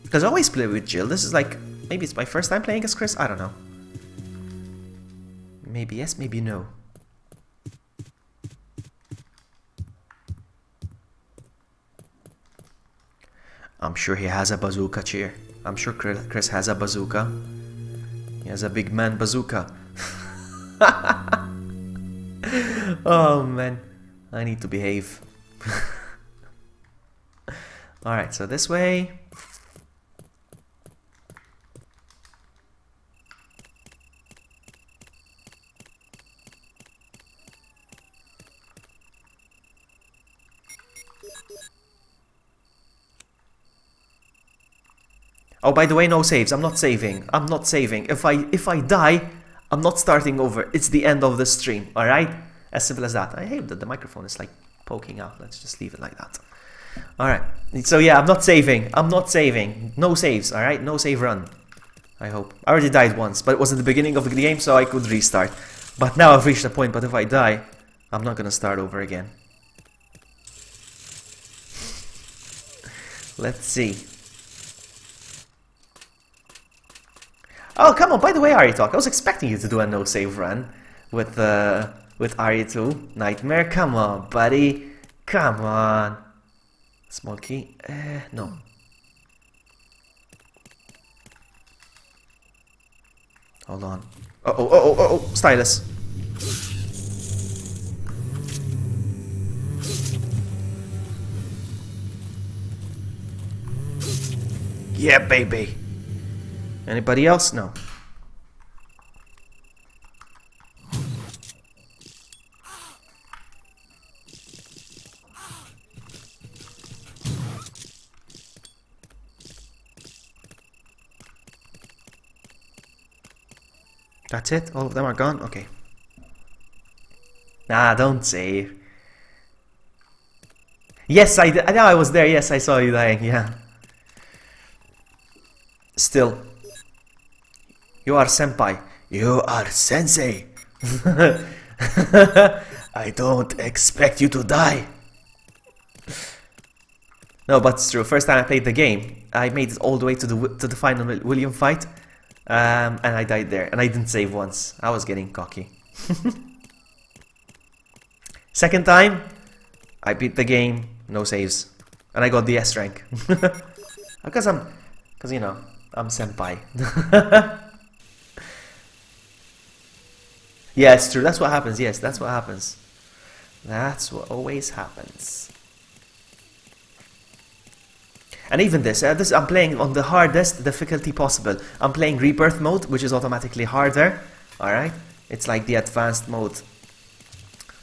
Because I always play with Jill. This is like, maybe it's my first time playing as Chris. I don't know. Maybe yes, maybe no. I'm sure he has a bazooka chair. I'm sure Chris has a bazooka. He has a big man bazooka. Oh man, I need to behave. Alright, so this way. Oh, by the way, no saves. I'm not saving. I'm not saving. If I die, I'm not starting over. It's the end of the stream. All right? As simple as that. I hate that the microphone is like poking out. Let's just leave it like that. All right. So yeah, I'm not saving. I'm not saving. No saves. All right? No save run. I hope. I already died once, but it was at the beginning of the game, so I could restart. But now I've reached a point. But if I die, I'm not gonna start over again. Let's see. Oh, come on, by the way, Ari-Talk, I was expecting you to do a no-save run with Ari2. Nightmare, come on, buddy. Come on. Small key? No. Hold on. Oh, stylus. Yeah, baby. Anybody else? No. That's it? All of them are gone? Okay. Nah, don't save. Yes, I know I was there. Yes, I saw you dying. Yeah. Still. You are senpai. You are sensei. I don't expect you to die. No, but it's true. First time I played the game, I made it all the way to the final William fight, and I died there, and I didn't save once. I was getting cocky. Second time, I beat the game, no saves, and I got the S rank. because you know, I'm senpai. Yeah, it's true. That's what happens. Yes, that's what happens. That's what always happens. And even this I'm playing on the hardest difficulty possible. I'm playing Rebirth mode, which is automatically harder. Alright? It's like the advanced mode.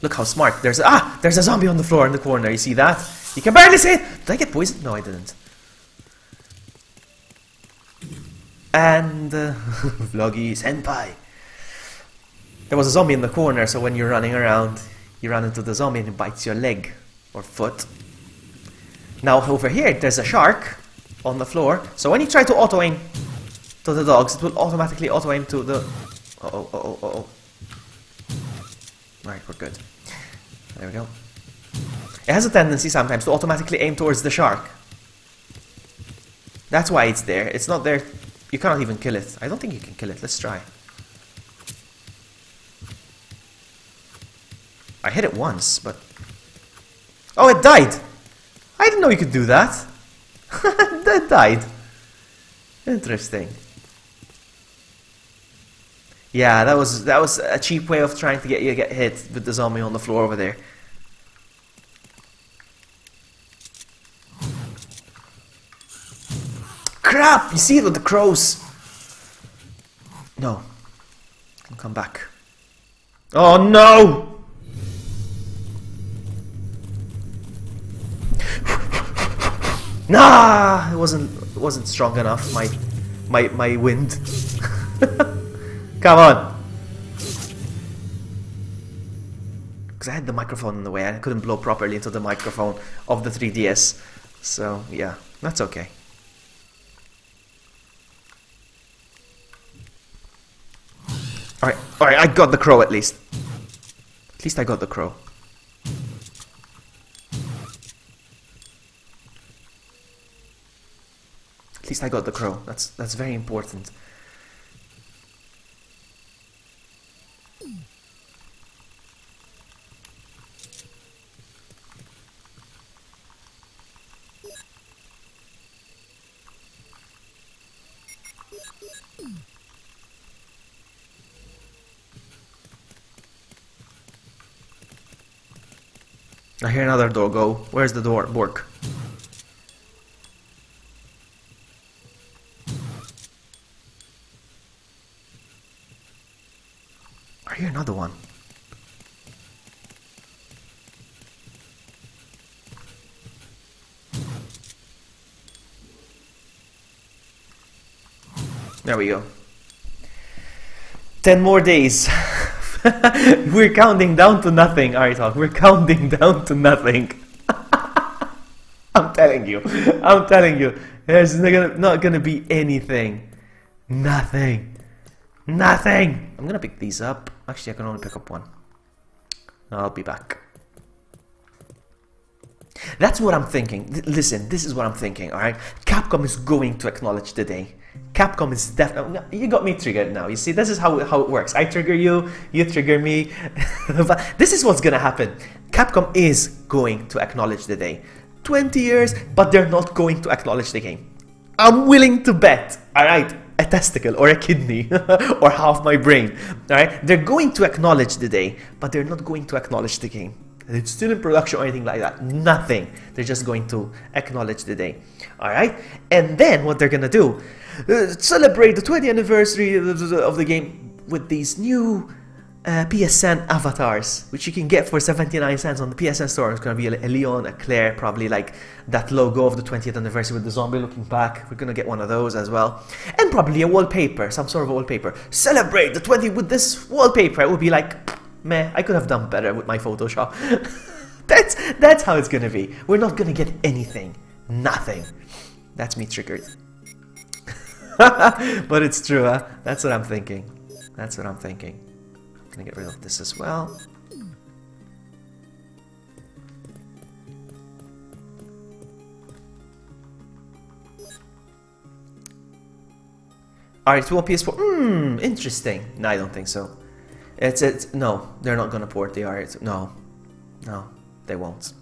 Look how smart. There's a zombie on the floor in the corner. You see that? You can barely see it. Did I get poisoned? No, I didn't. And Vloggy senpai. There was a zombie in the corner, so when you're running around, you run into the zombie and it bites your leg or foot. Now over here, there's a shark on the floor, so when you try to auto-aim to the dogs, it will automatically auto-aim to the... Oh. Alright, we're good. There we go. It has a tendency sometimes to automatically aim towards the shark. That's why it's there. It's not there. You cannot even kill it. I don't think you can kill it. Let's try. I hit it once, but... Oh, it died! I didn't know you could do that. That died. Interesting. Yeah, that was a cheap way of trying to get you to get hit with the zombie on the floor over there. Crap! You see it with the crows. No. I'll come back. Oh no! Nah! It wasn't... wasn't strong enough. My wind. Come on. Because I had the microphone in the way, and I couldn't blow properly into the microphone of the 3DS. So yeah, that's okay. Alright, I got the crow at least. At least I got the crow. At least I got the crow. That's very important. I hear another door go. Where's the door? Bork. I hear another one. There we go. 10 more days. We're counting down to nothing, Aritok. We're counting down to nothing. I'm telling you. There's not gonna be anything. Nothing. I'm gonna pick these up. Actually, I can only pick up one. I'll be back. That's what I'm thinking. Listen, this is what I'm thinking, alright? Capcom is going to acknowledge the day. Capcom is definitely... You got me triggered now. You see, this is how it works. I trigger you, you trigger me. But this is what's gonna happen. Capcom is going to acknowledge the day. 20 years, but they're not going to acknowledge the game. I'm willing to bet, alright? A testicle or a kidney or half my brain, alright? They're going to acknowledge the day, but they're not going to acknowledge the game. It's still in production or anything like that. Nothing. They're just going to acknowledge the day. Alright? And then what they're gonna do, celebrate the 20th anniversary of the game with these new PSN avatars, which you can get for 79 cents on the PSN store. It's gonna be a Leon, a Claire, probably like that logo of the 20th anniversary with the zombie looking back. We're gonna get one of those as well. And probably a wallpaper, some sort of wallpaper. Celebrate the 20th with this wallpaper. It would be like, meh, I could have done better with my Photoshop. That's how it's gonna be. We're not gonna get anything. Nothing. That's me triggered. But it's true, huh? That's what I'm thinking. I'm gonna get rid of this as well. Alright, 2 on PS4. Interesting. No, I don't think so. No, they're not gonna port the art. No, they won't.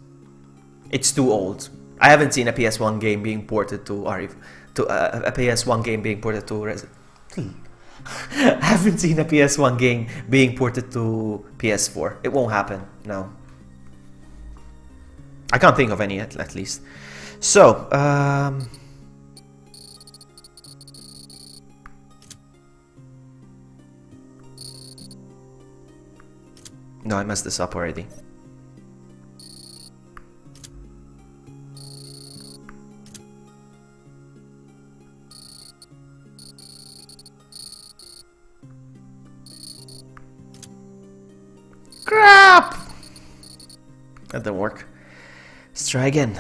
It's too old. I haven't seen a PS1 game being ported to a PS1 game being ported to I haven't seen a PS1 game being ported to PS4. It won't happen. No. I can't think of any at least. So, no, I messed this up already. Crap! That didn't work. Let's try again.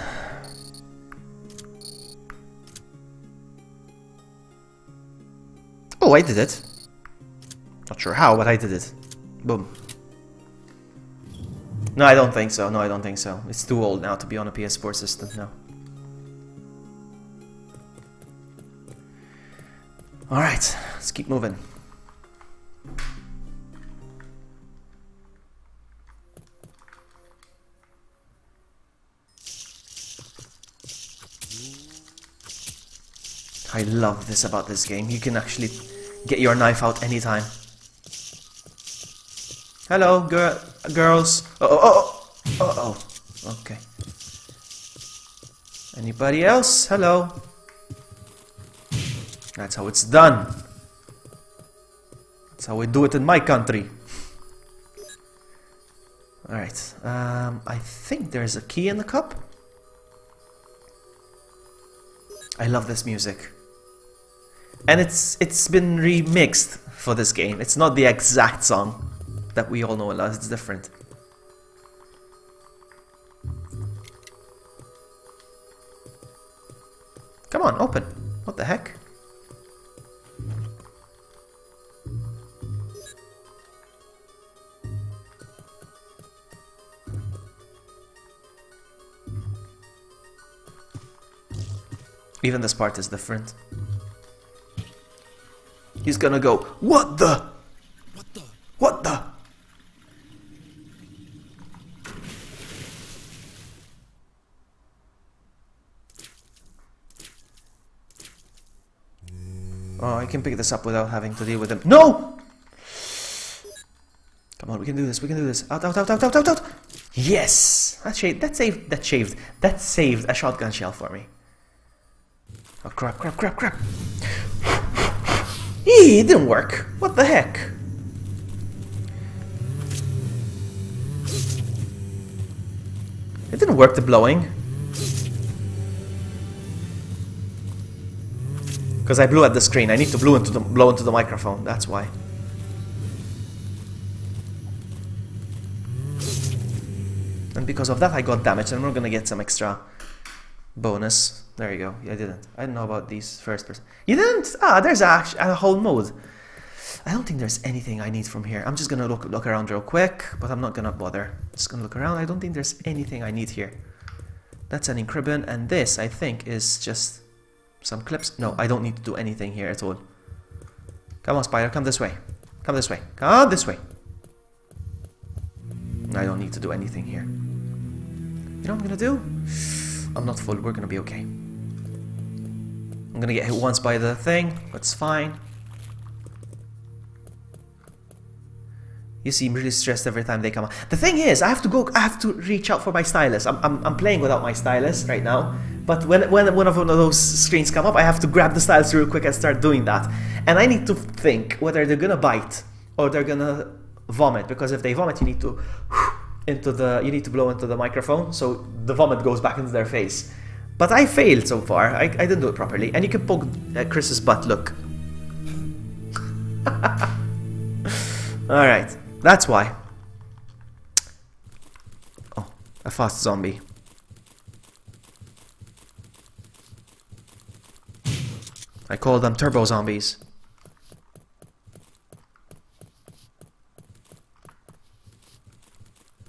Oh, I did it. Not sure how, but I did it. Boom. No, I don't think so. It's too old now to be on a PS4 system now. Alright, let's keep moving. I love this about this game. You can actually get your knife out anytime. Hello, girls. Oh. Okay. Anybody else? Hello. That's how it's done. That's how we do it in my country. Alright. I think there's a key in the cup. I love this music. And it's been remixed for this game. It's not the exact song that we all know and love. It's different. Come on, open. What the heck? Even this part is different. He's gonna go, what the? What the? What the? Oh, I can pick this up without having to deal with him. No! Come on, we can do this, we can do this. Out, out, out, out, out, out, out! Yes! That saved a shotgun shell for me. Oh, crap, crap, crap, crap. Eee, it didn't work. What the heck? It didn't work, the blowing. Because I blew at the screen. I need to blow into the microphone. That's why. And because of that, I got damaged. And we're gonna get some extra bonus. There you go. I didn't. I don't know about these first person. You didn't? Ah, there's a whole mode. I don't think there's anything I need from here. I'm just gonna look around real quick, but I'm not gonna bother. Just gonna look around. I don't think there's anything I need here. That's an Incribbon, and this I think is just some clips. No, I don't need to do anything here at all. Come on, spider, come this way. Come this way. Come this way. I don't need to do anything here. You know what I'm gonna do? I'm not full. We're gonna be okay. I'm gonna get hit once by the thing. That's fine. You seem really stressed every time they come out. The thing is, I have to reach out for my stylus. I'm playing without my stylus right now. But when one of those screens come up, I have to grab the stylus real quick and start doing that. And I need to think whether they're gonna bite or they're gonna vomit. Because if they vomit, you need to blow into the microphone, so the vomit goes back into their face. But I failed so far. I didn't do it properly. And you can poke Chris's butt. Look. All right. That's why. Oh, a fast zombie. I call them turbo zombies.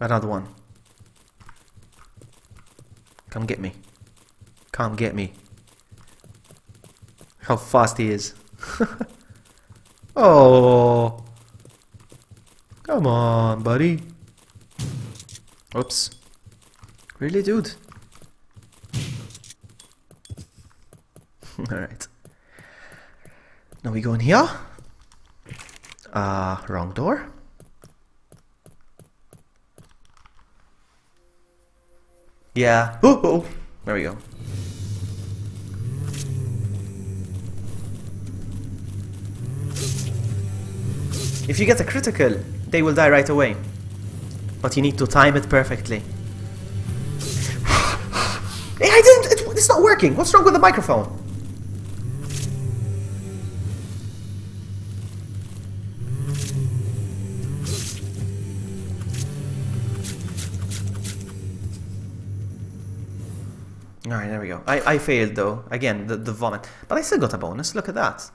Another one. Come get me. Come get me. How fast he is. Oh. Come on, buddy. Oops. Really, dude? Alright. Now we go in here. Wrong door. Yeah. Oh. There we go. If you get a critical, they will die right away. But you need to time it perfectly. Hey, I didn't. It's not working. What's wrong with the microphone? Alright, there we go. I failed though. Again, the vomit. But I still got a bonus. Look at that.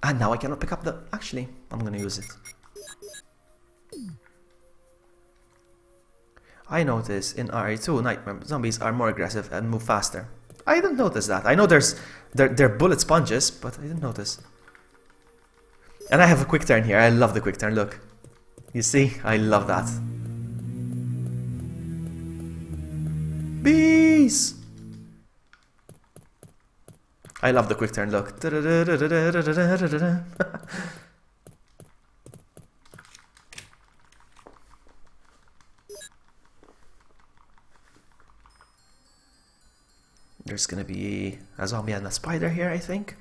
And now I cannot pick up the... Actually, I'm gonna use it. I notice in RE2, nightmare zombies are more aggressive and move faster. I didn't notice that. I know they're bullet sponges, but I didn't notice. And I have a quick turn here. I love the quick turn. Look. You see? I love that. Bees! I love the quick turn, look. There's gonna be a zombie and a spider here, I think.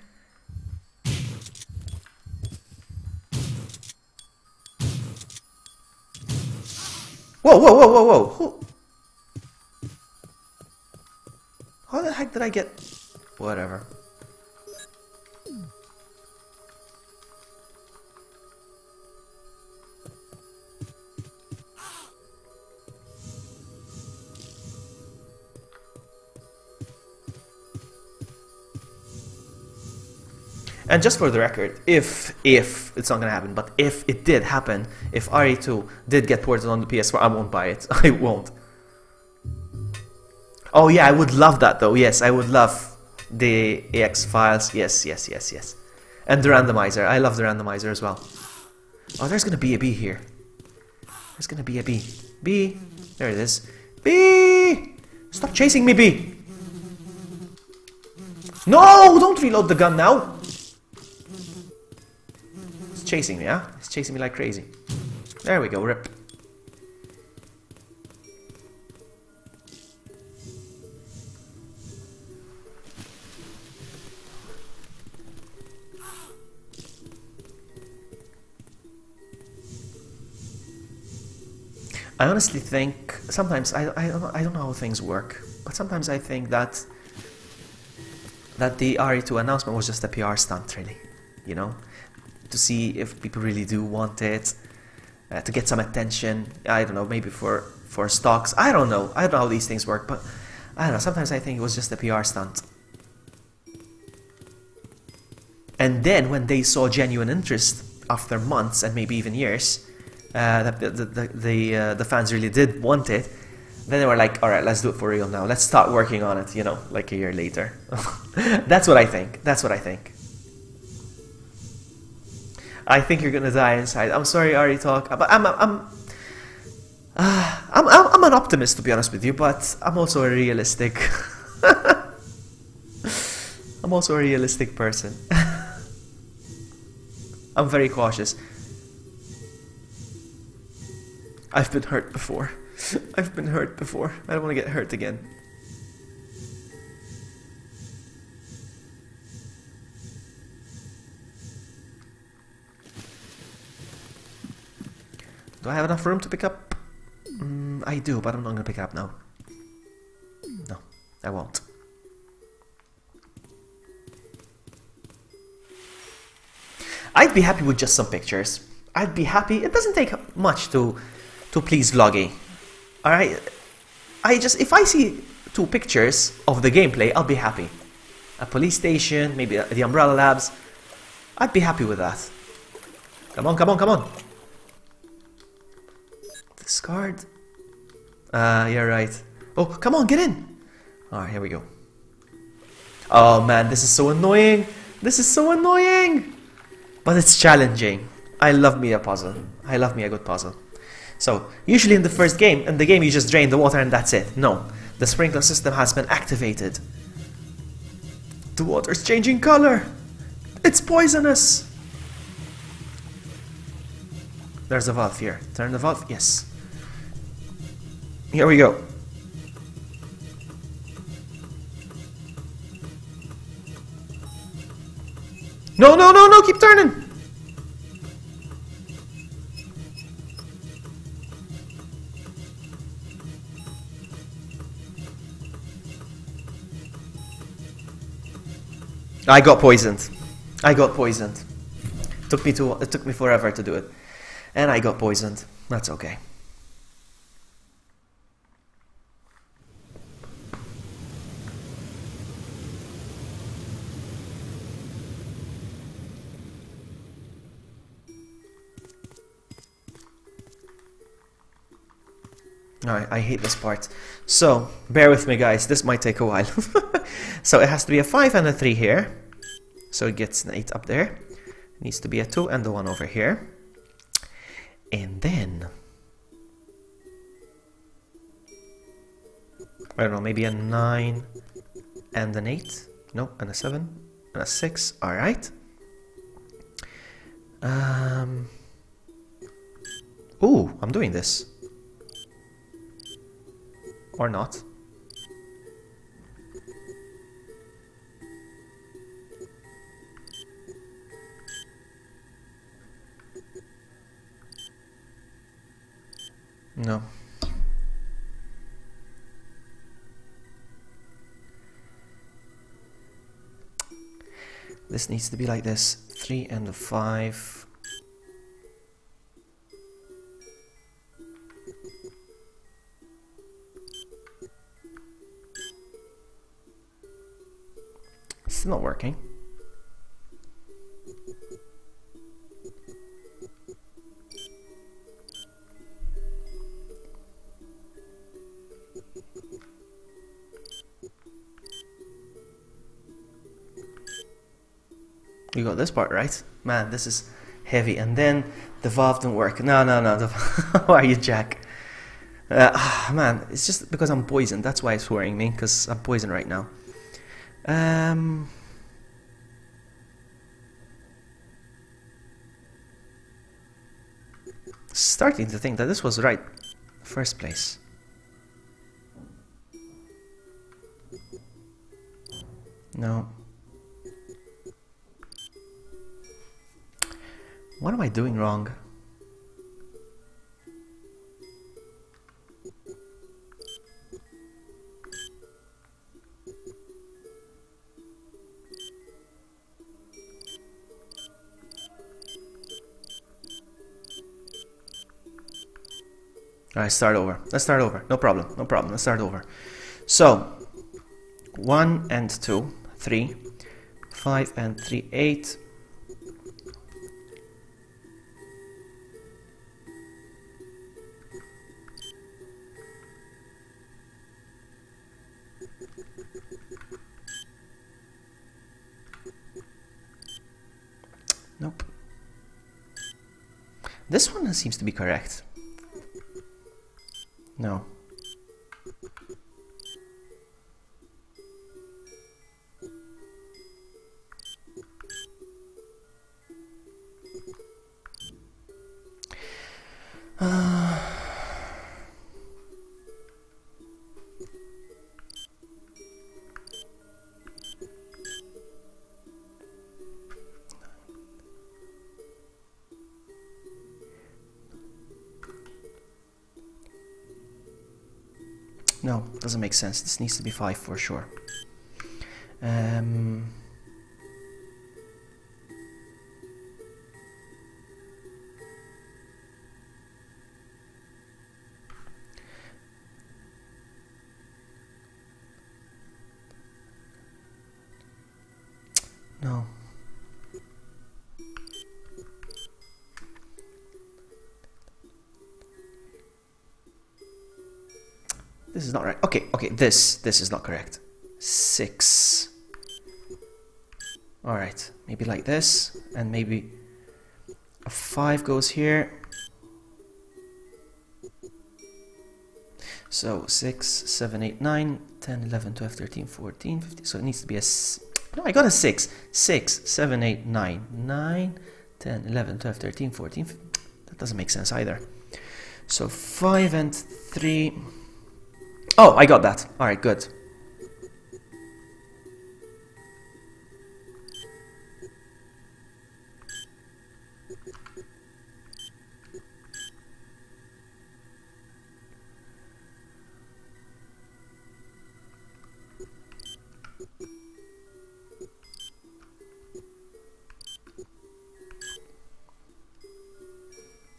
Whoa! How the heck did I get... Whatever. And just for the record, if it's not gonna happen, but if it did happen, if RE2 did get ported on the PS4, I won't buy it. I won't. Oh yeah, I would love that though. Yes, I would love the AX files. Yes, yes, yes, yes. And the randomizer. I love the randomizer as well. Oh, there's gonna be a B here. There's gonna be a B. B. There it is. B. Stop chasing me, B. No! Don't reload the gun now. It's chasing me, huh? It's chasing me like crazy. There we go. Rip. I honestly think sometimes I don't know how things work, but sometimes I think that the RE2 announcement was just a PR stunt, really, you know, to see if people really do want it, to get some attention. I don't know, maybe for stocks. I don't know how these things work, but I don't know. Sometimes I think it was just a PR stunt. And then when they saw genuine interest after months and maybe even years, that the fans really did want it, then they were like, alright, let's do it for real now. Let's start working on it, you know, like a year later. That's what I think. That's what I think. I think you're gonna die inside. I'm sorry, Ari Talk, but I'm an optimist, to be honest with you, but I'm also a realistic. I'm also a realistic person. I'm very cautious. I've been hurt before. I've been hurt before. I don't want to get hurt again. Do I have enough room to pick up? I do, but I'm not going to pick it up now. No, I won't. I'd be happy with just some pictures. I'd be happy. It doesn't take much to please Vloggy. Alright? If I see 2 pictures of the gameplay, I'll be happy. A police station, maybe the Umbrella Labs. I'd be happy with that. Come on, come on, come on. Discard. You're right. Oh, come on, get in. Alright, here we go. Oh man, this is so annoying. This is so annoying. But it's challenging. I love me a puzzle. I love me a good puzzle. So, usually in the first game, you just drain the water and that's it. No, the sprinkler system has been activated. The water's changing color. It's poisonous. There's a valve here. Turn the valve. Yes. Here we go. No, no, no, no, keep turning. I got poisoned. I got poisoned. It took me forever to do it. And I got poisoned. That's okay. Alright, I hate this part. So, bear with me guys, this might take a while. So it has to be a 5 and a 3 here. So it gets an 8 up there. It needs to be a 2 and a 1 over here. And then... I don't know, maybe a 9 and an 8. No, and a 7 and a 6. Alright. Ooh, I'm doing this. Or not. No. This needs to be like this. 3 and a 5. It's not working. We got this part right. Man, this is heavy. And then the valve don't work. No. Why are you, Jack? Man, it's just because I'm poisoned. That's why it's worrying me, because I'm poisoned right now. Starting to think that this was right first place. No. What am I doing wrong? Alright, start over. Let's start over. No problem. No problem. Let's start over. So, 1 and 2, 3, 5 and 3, 8. Nope. This one seems to be correct. No. No, doesn't make sense. This needs to be 5 for sure. No. This is not right. Okay, this is not correct. 6. All right, maybe like this, and maybe a 5 goes here. So 6, 7, 8, 9, 10, 11, 12, 13, 14, 15. So it needs to be a... No, I got a 6. 6, 7, 8, 9, 9, 10, 11, 12, 13, 14. That doesn't make sense either. So 5 and 3... Oh, I got that. All right, good.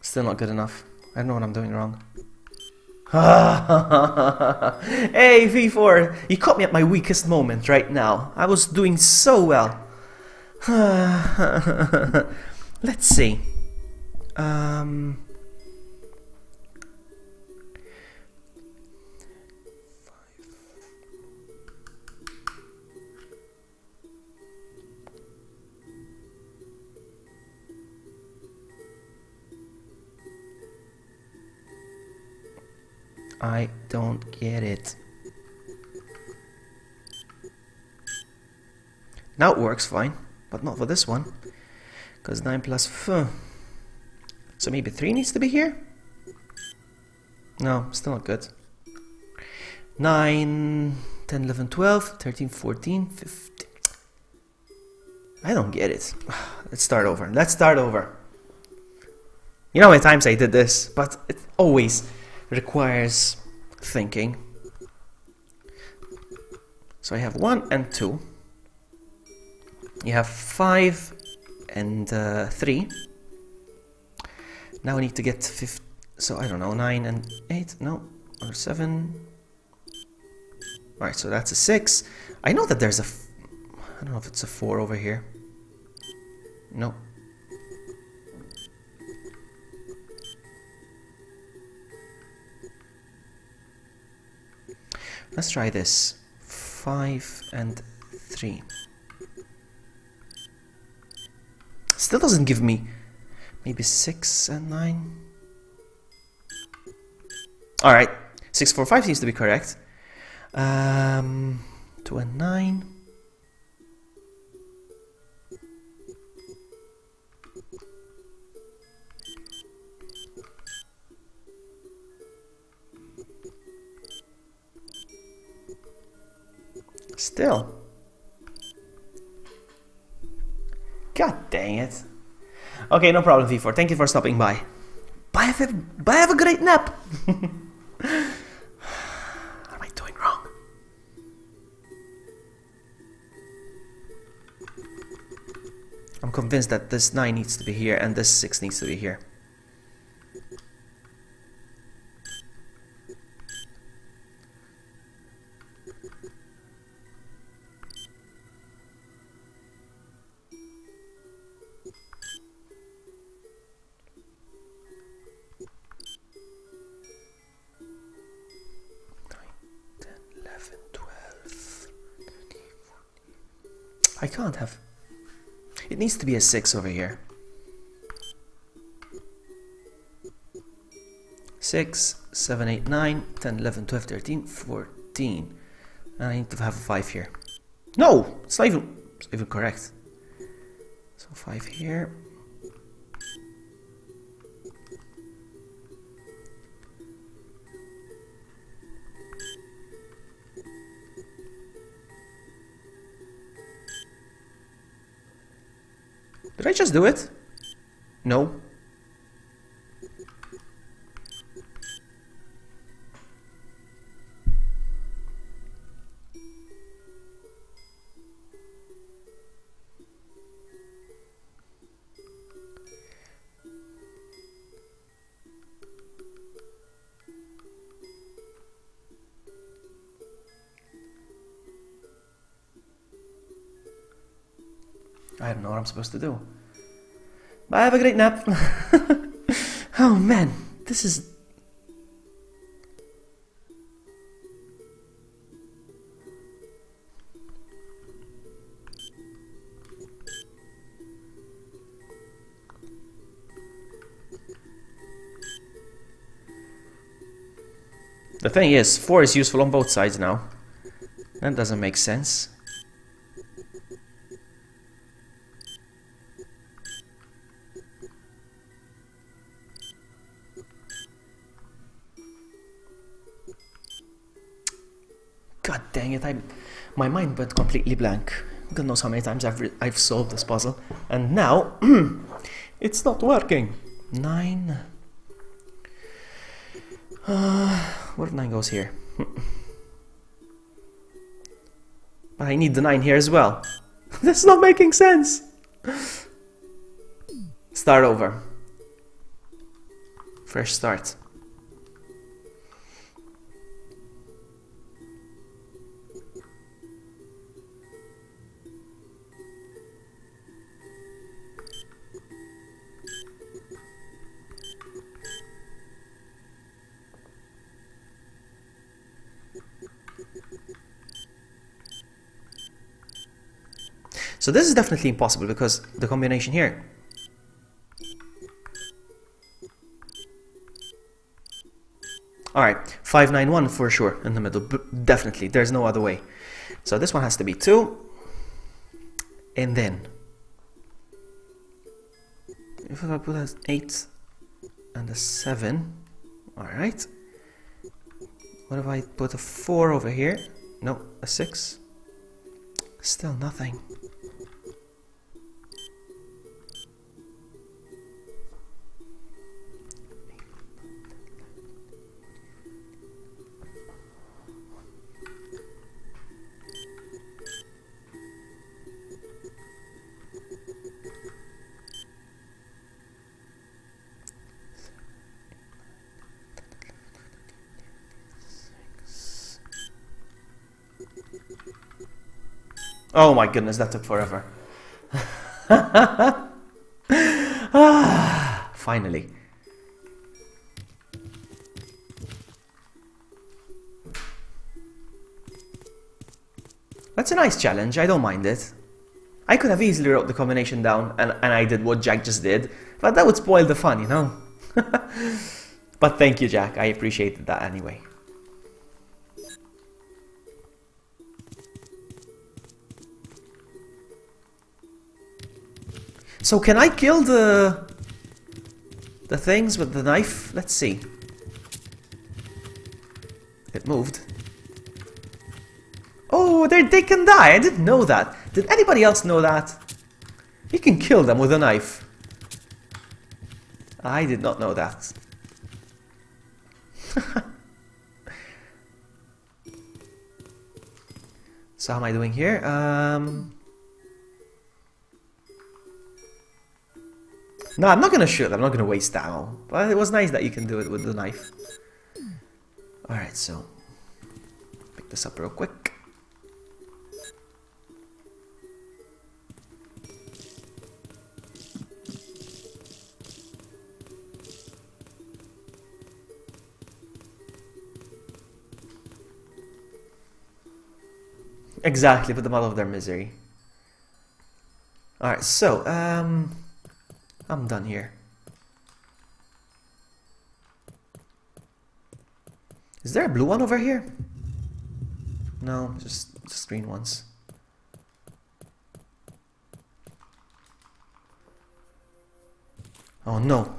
Still not good enough. I don't know what I'm doing wrong. Hey, V4, you caught me at my weakest moment right now. I was doing so well. Let's see. I don't get it. Now it works fine, but not for this one. Because 9 plus 4. So maybe 3 needs to be here? No, still not good. 9, 10, 11, 12, 13, 14, 15. I don't get it. Let's start over. Let's start over. You know how many times I did this, but it always requires thinking. So I have 1 and 2. You have 5 and 3. Now we need to get 50, so I don't know, 9 and 8, no, or 7. Alright, so that's a 6. I know that there's a, I don't know if it's a 4 over here. No. Let's try this. 5 and 3. Still doesn't give me. Maybe 6 and 9. Alright. 6, 4, 5 seems to be correct. 2 and 9. Still. God dang it. Okay, no problem, V4. Thank you for stopping by. Bye, have a great nap. What am I doing wrong? I'm convinced that this 9 needs to be here and this 6 needs to be here. I can't have. It needs to be a 6 over here. 6, 7, 8, 9, 10, 11, 12, 13, 14. And I need to have a 5 here. No! It's not even correct. So 5 here. Did I just do it? No. I don't know what I'm supposed to do. Bye, have a great nap. Oh man, this is... The thing is, 4 is useful on both sides now. That doesn't make sense. God dang it, my mind went completely blank. God knows how many times I've solved this puzzle. And now, it's not working. 9. What if 9 goes here? But I need the 9 here as well. That's not making sense. Start over. Fresh start. So this is definitely impossible because the combination here. Alright, 5, 9, 1 for sure in the middle, definitely, there's no other way. So this one has to be 2, and then, if I put an 8 and a 7, alright. What if I put a 4 over here? No, a 6. Still nothing. Oh my goodness, that took forever. Finally. That's a nice challenge, I don't mind it. I could have easily wrote the combination down and I did what Jack just did, but that would spoil the fun, you know? But thank you, Jack, I appreciated that anyway. So can I kill the things with the knife? Let's see. It moved. Oh, they can die. I didn't know that. Did anybody else know that? You can kill them with a knife. I did not know that. So how am I doing here? No, I'm not gonna shoot. I'm not gonna waste ammo. But it was nice that you can do it with the knife. Alright, so pick this up real quick. Exactly, put them out of their misery. Alright, so, I'm done here. Is there a blue one over here? No, just green ones. Oh no.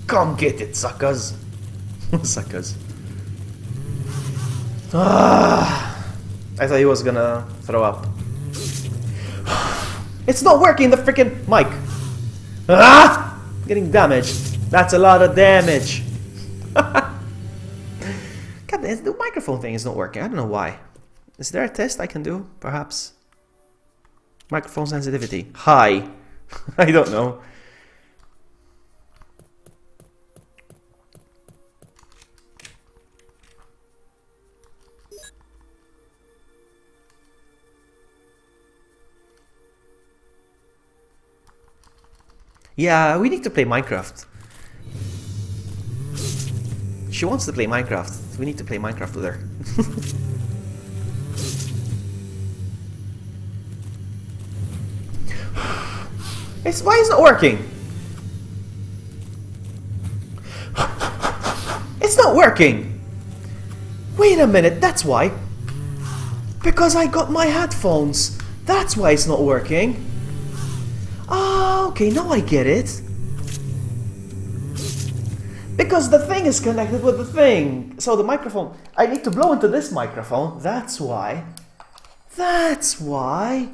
Come get it, suckers. Suckers. Ah, I thought he was gonna throw up. It's not working, the freaking mic. Ah! Getting damaged. That's a lot of damage. God, the microphone thing is not working. I don't know why. Is there a test I can do, perhaps? Microphone sensitivity. High. I don't know. Yeah, we need to play Minecraft. She wants to play Minecraft. We need to play Minecraft with her. Why is it not working? It's not working! Wait a minute, that's why. Because I got my headphones. That's why it's not working. Ah, okay, now I get it. Because the thing is connected with the thing. So the microphone, I need to blow into this microphone. That's why. That's why.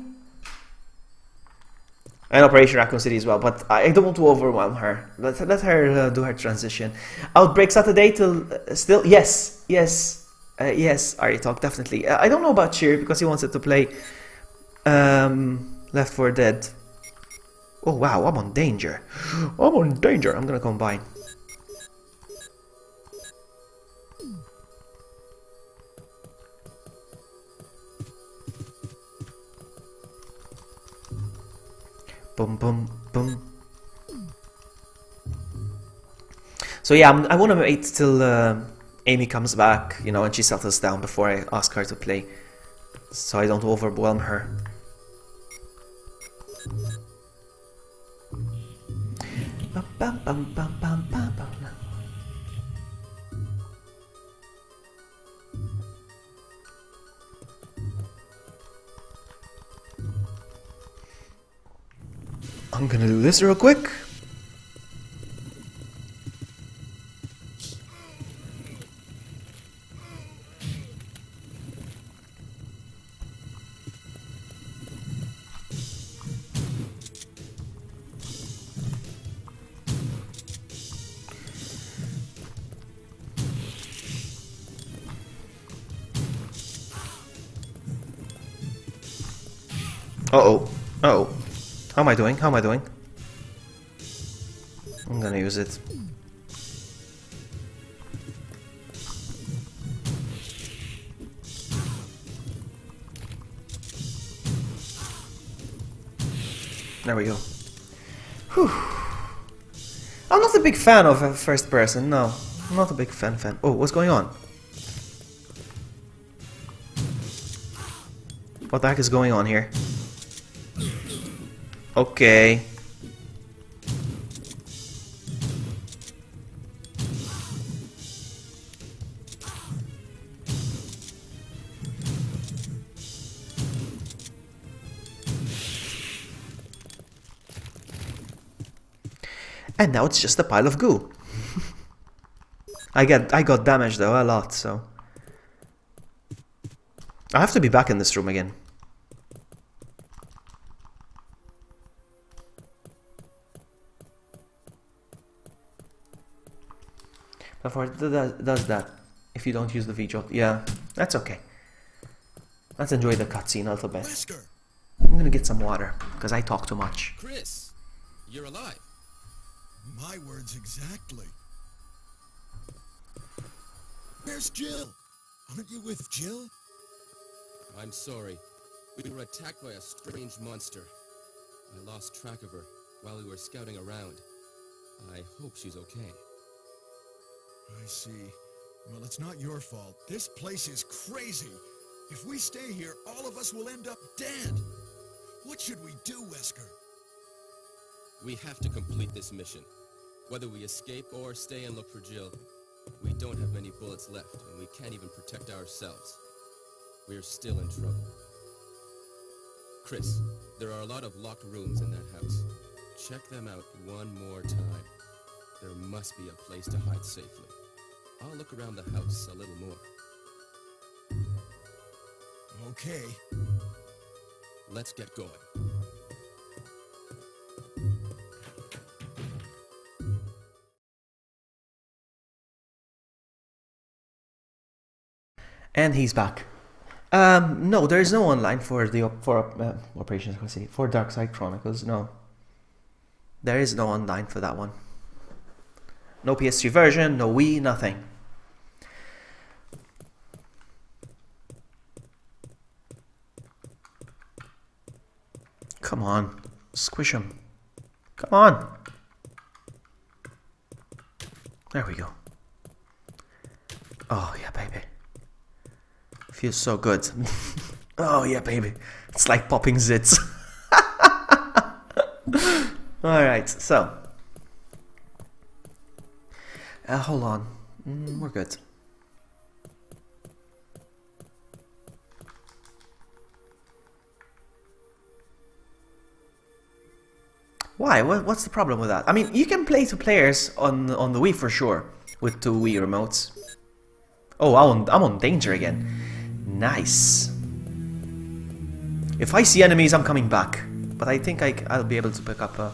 And Operation Raccoon City as well, but I don't want to overwhelm her. Let her do her transition. Outbreak Saturday till still? Yes, yes, yes, Ari Talk, definitely. I don't know about Cheer because he wanted to play Left 4 Dead. Oh wow, I'm on danger. I'm on danger. I'm gonna combine. Boom, boom, boom. So yeah, I want to wait till Amy comes back, you know, and she settles down before I ask her to play, so I don't overwhelm her. Bum, bum, bum, bum, bum, bum. I'm gonna do this real quick. Uh-oh. Uh-oh. How am I doing? How am I doing? I'm gonna use it. There we go. Whew. I'm not a big fan of first person, no. I'm not a big fan. Oh, what's going on? What the heck is going on here? Okay. And now it's just a pile of goo. I got damaged though, a lot, so I have to be back in this room again. Before it does that, if you don't use the V-Jot, yeah, that's okay. Let's enjoy the cutscene a little bit. Wesker! I'm gonna get some water, because I talk too much. Chris, you're alive. My words exactly. Where's Jill? Aren't you with Jill? I'm sorry. We were attacked by a strange monster. I lost track of her while we were scouting around. I hope she's okay. I see. Well, it's not your fault. This place is crazy. If we stay here, all of us will end up dead. What should we do, Wesker? We have to complete this mission. Whether we escape or stay and look for Jill, we don't have many bullets left, and we can't even protect ourselves. We're still in trouble. Chris, there are a lot of locked rooms in that house. Check them out one more time. There must be a place to hide safely. I'll look around the house a little more. Okay. Let's get going. And he's back. No, there is no online for the Operations for Dark Side Chronicles. No, there is no online for that one. No PS3 version, no Wii, nothing. Come on, squish him. Come on. There we go. Oh yeah, baby. Feels so good. Oh yeah, baby. It's like popping zits. Alright, so. Hold on. We're good. Why? What's the problem with that? I mean, you can play two players on the Wii for sure. With two Wii remotes. Oh, I'm on danger again. Nice. If I see enemies, I'm coming back. But I think I'll be able to pick up a...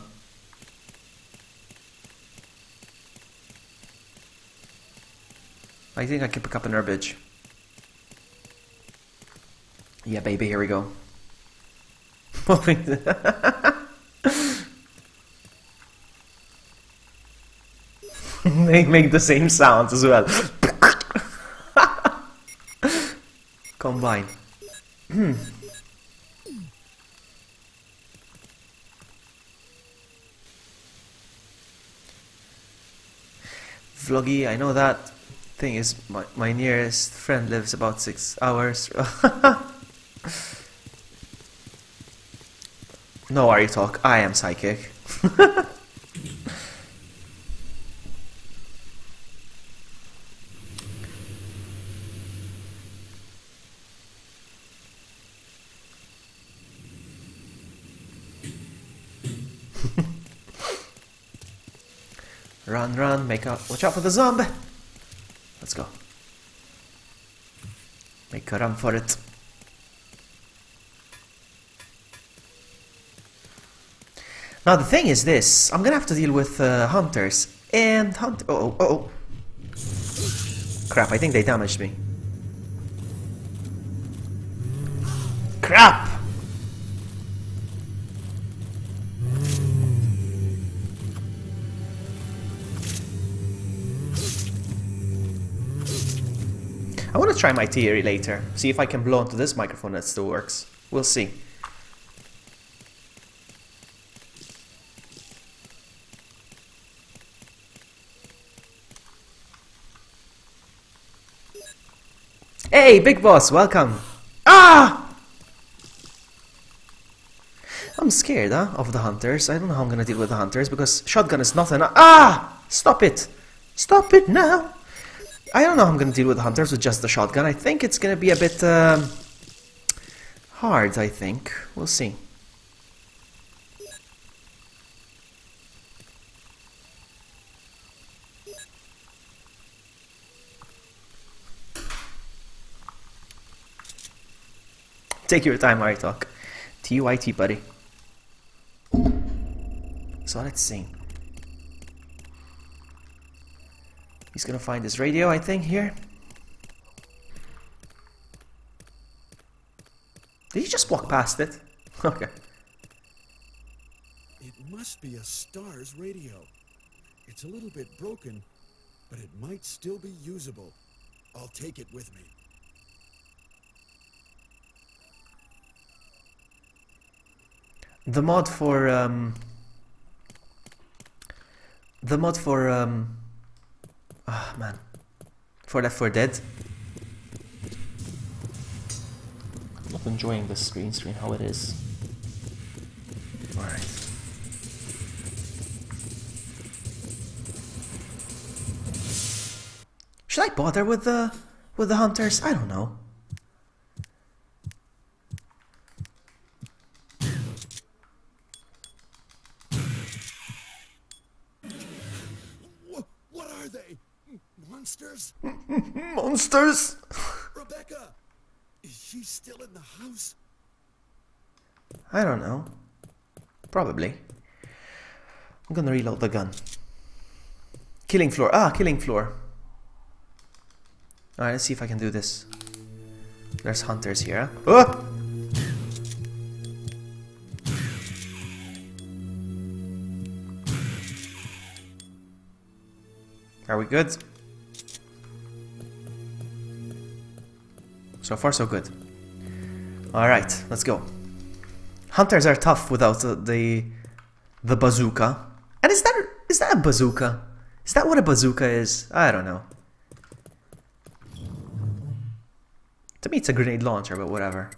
I think I can pick up an herbage. Yeah, baby, here we go. They make the same sounds as well. Combine. Vloggy, I know that. Thing is, my nearest friend lives about 6 hours. No worry talk, I am psychic. Run, run, watch out for the zombie! Let's go. Make a run for it. Now the thing is this, I'm gonna have to deal with hunters and oh. Crap, I think they damaged me. Crap! I want to try my theory later, see if I can blow into this microphone that still works. We'll see. Hey, Big Boss, welcome. Ah! I'm scared, of the hunters. I don't know how I'm gonna deal with the hunters because shotgun is not enough. Ah! Stop it! Stop it now! I don't know how I'm gonna deal with the hunters with just the shotgun. I think it's gonna be a bit hard, I think. We'll see. Take your time, I talk. TYT, buddy. So let's see. He's gonna find his radio, I think, here. Did he just walk past it? Okay. It must be a STARS radio. It's a little bit broken, but it might still be usable. I'll take it with me. The mod for oh man, for Left 4 Dead. I'm not enjoying this screen how it is. All right. Should I bother with the hunters? I don't know. What are they? Monsters? Monsters? Rebecca! Is she still in the house? I don't know. Probably. I'm gonna reload the gun. Killing floor. Ah, killing floor. Alright, let's see if I can do this. There's hunters here. Huh? Oh! Are we good? So far, so good. Alright, let's go. Hunters are tough without the bazooka. And is that a bazooka? Is that what a bazooka is? I don't know. To me, it's a grenade launcher, but whatever.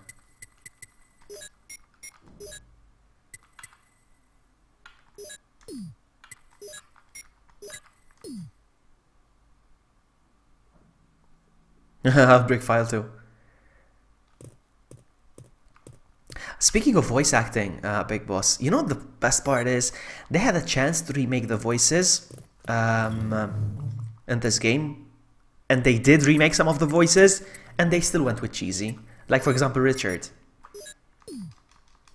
Outbreak file too. Speaking of voice acting, Big Boss, you know what the best part is? They had a chance to remake the voices in this game, and they did remake some of the voices, and they still went with cheesy. Like, for example, Richard.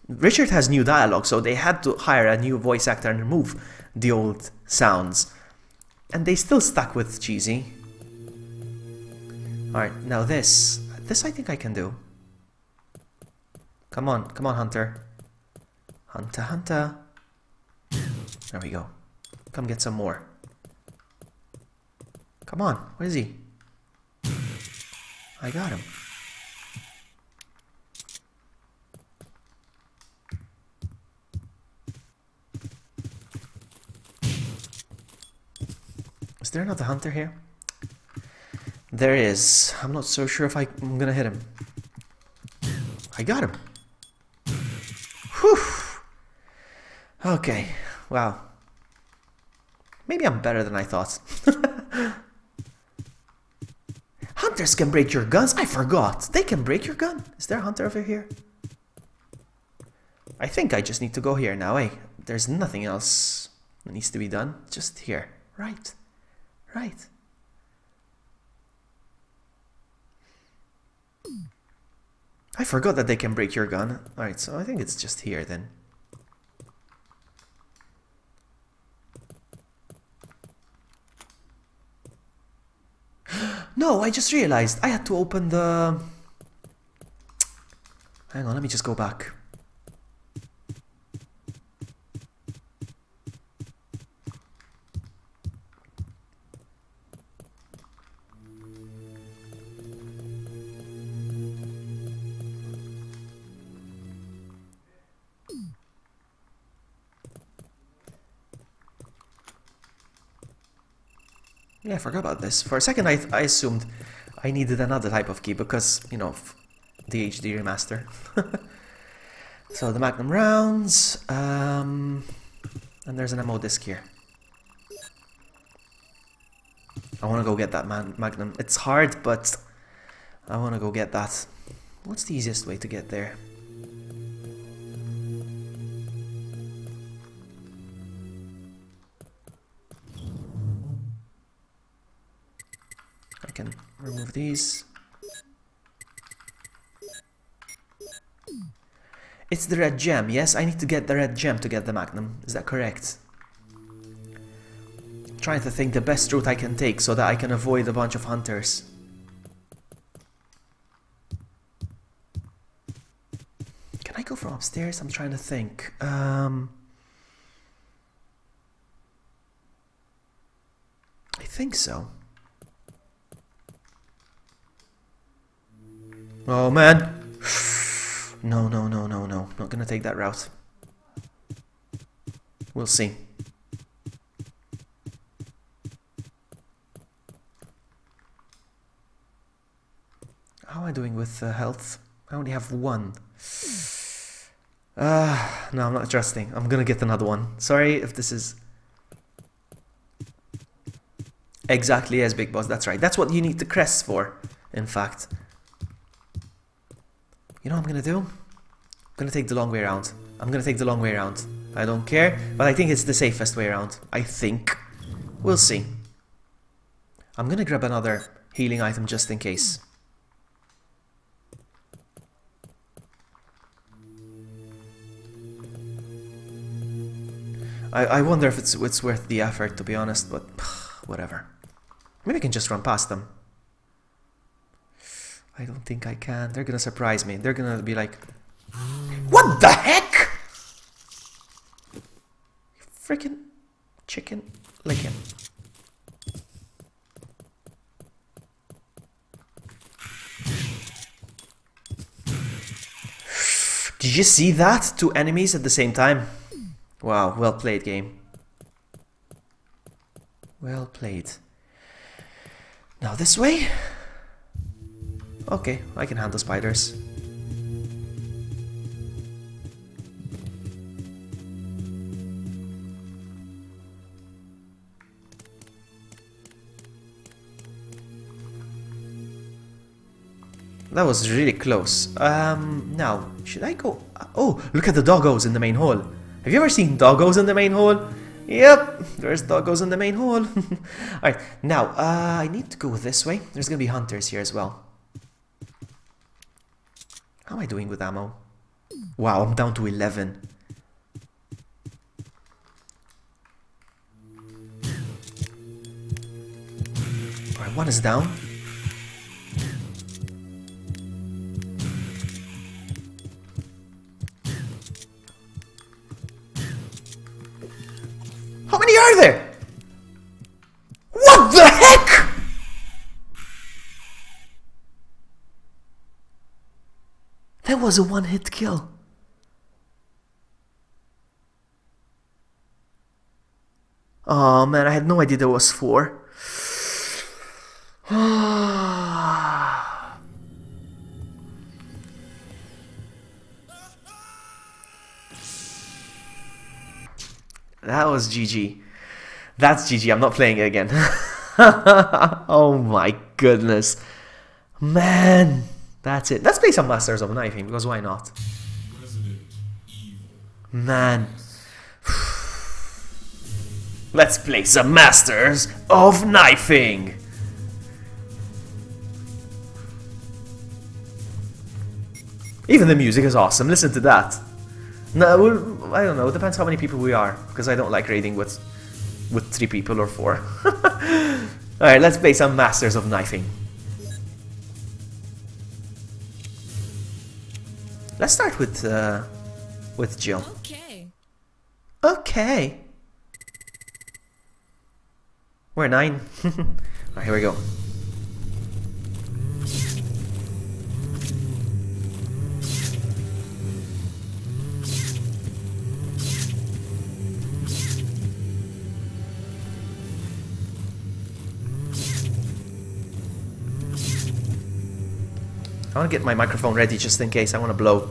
Richard has new dialogue, so they had to hire a new voice actor and remove the old sounds. And they still stuck with cheesy. Alright, now this I think I can do. Come on, Hunter. Hunter. There we go. Come get some more. Come on, where is he? I got him. Is there another hunter here? There is. I'm not so sure if I'm gonna hit him. I got him. Whew. Okay. Wow. Maybe I'm better than I thought. Hunters can break your guns? I forgot. They can break your gun. Is there a hunter over here? I think I just need to go here now, eh? There's nothing else that needs to be done. Just here. Right. Right. I forgot that they can break your gun. Alright, so I think it's just here then. No, I just realized I had to open the... Hang on, let me just go back. Yeah, I forgot about this. For a second I assumed I needed another type of key because, you know, the HD remaster. So the Magnum rounds, and there's an ammo disc here. I want to go get that Magnum. It's hard, but I want to go get that. What's the easiest way to get there? I can remove these. It's the red gem. Yes, I need to get the red gem to get the Magnum. Is that correct? I'm trying to think the best route I can take so that I can avoid a bunch of hunters. Can I go from upstairs? I'm trying to think. I think so. Oh man! No, no, no, no, no. Not gonna take that route. We'll see. How am I doing with health? I only have one. No, I'm not trusting. I'm gonna get another one. Sorry if this is... Exactly as Big Boss, that's right. That's what you need the crests for, in fact. You know what I'm gonna do? I'm gonna take the long way around. I'm gonna take the long way around. I don't care, but I think it's the safest way around. I think. We'll see. I'm gonna grab another healing item just in case. I wonder if it's worth the effort, to be honest, but whatever. Maybe I can just run past them. I don't think I can. They're gonna surprise me. They're gonna be like, what the heck? Freaking chicken licking. Did you see that? Two enemies at the same time. Wow, well played, game. Well played. Now this way? Okay, I can handle spiders. That was really close. Now, should I go... Oh, look at the doggos in the main hall. Have you ever seen doggos in the main hall? Yep, there's doggos in the main hall. Alright, now, I need to go this way. There's gonna be hunters here as well. How am I doing with ammo? Wow, I'm down to 11. Alright, one is down. How many are there? What the heck? That was a one-hit kill. Oh man, I had no idea there was 4. That was GG. That's GG. I'm not playing it again. Oh my goodness. Man. That's it. Let's play some Masters of Knifing, because why not? Man. Let's play some Masters of Knifing. Even the music is awesome. Listen to that. No, I don't know. It depends how many people we are, because I don't like raiding with 3 people or 4. Alright, let's play some Masters of Knifing. Let's start with Jill. Okay. Okay. We're 9. Alright, here we go. want to get my microphone ready just in case I want to blow.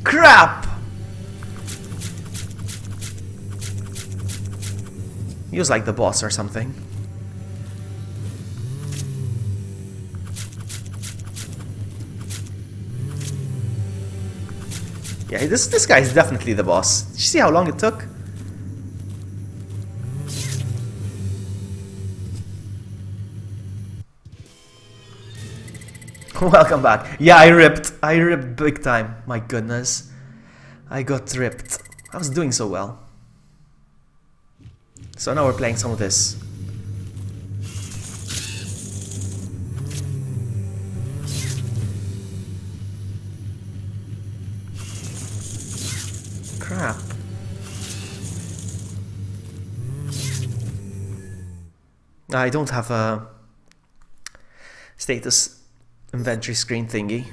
Crap! He was like the boss or something. Yeah, this guy is definitely the boss. Did you see how long it took? Welcome back. Yeah, I ripped. I ripped big time. My goodness. I got ripped. I was doing so well. So now we're playing some of this. Crap. I don't have a status inventory screen thingy.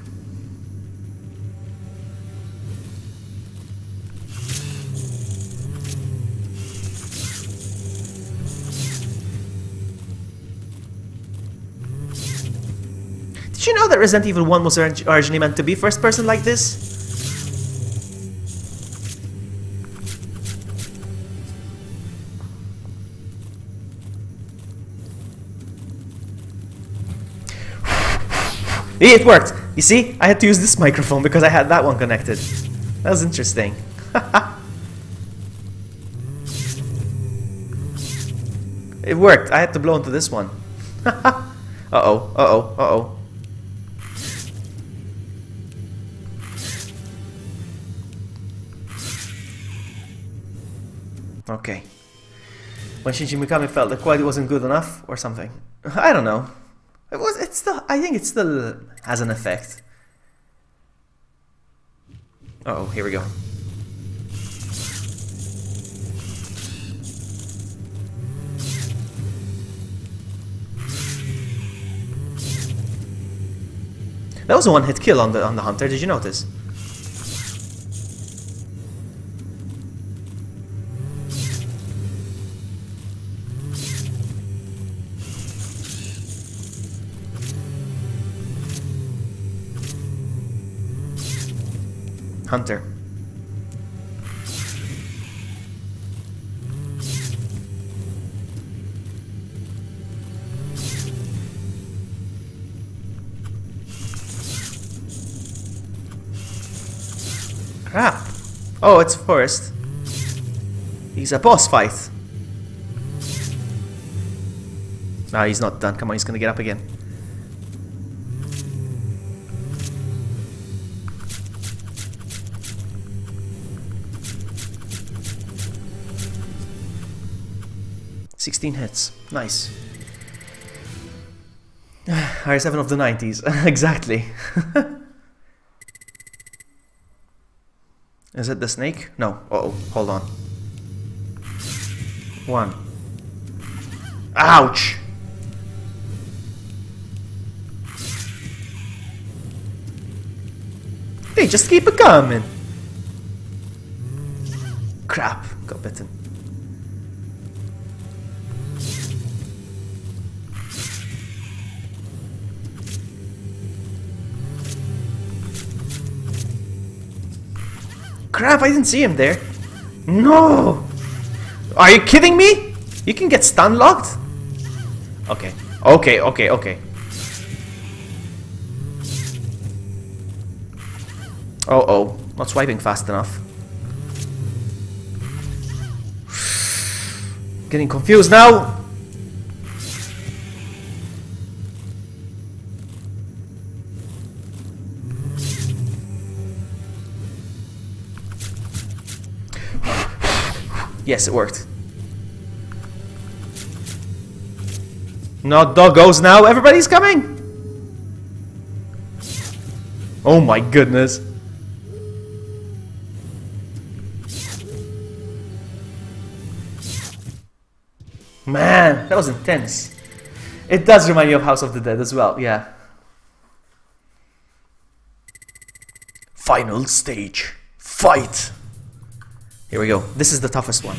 Did you know that Resident Evil 1 was originally meant to be first person like this? It worked! You see? I had to use this microphone because I had that one connected. That was interesting. It worked. I had to blow into this one. Uh-oh, uh-oh, uh-oh. Okay. When Shinji Mikami felt the quality wasn't good enough or something. I don't know. It's still, I think it still has an effect. Uh-oh, here we go. That was a one-hit kill on the hunter, did you notice? Hunter. Crap. Oh, it's Forrest. He's a boss fight. No, he's not done. Come on, he's gonna get up again. Hits. Nice. R7 of the 90s. Exactly. Is it the snake? No. Uh-oh. Hold on. 1. Ouch! They just keep it coming. Crap. Got bitten. Crap, I didn't see him there. No! Are you kidding me? You can get stun locked? Okay. Okay, okay, okay. Oh, not swiping fast enough. Getting confused now. Yes, it worked. No doggos now. Everybody's coming. Oh my goodness. Man, that was intense. It does remind me of House of the Dead as well, yeah. Final stage. Fight! Here we go. This is the toughest one.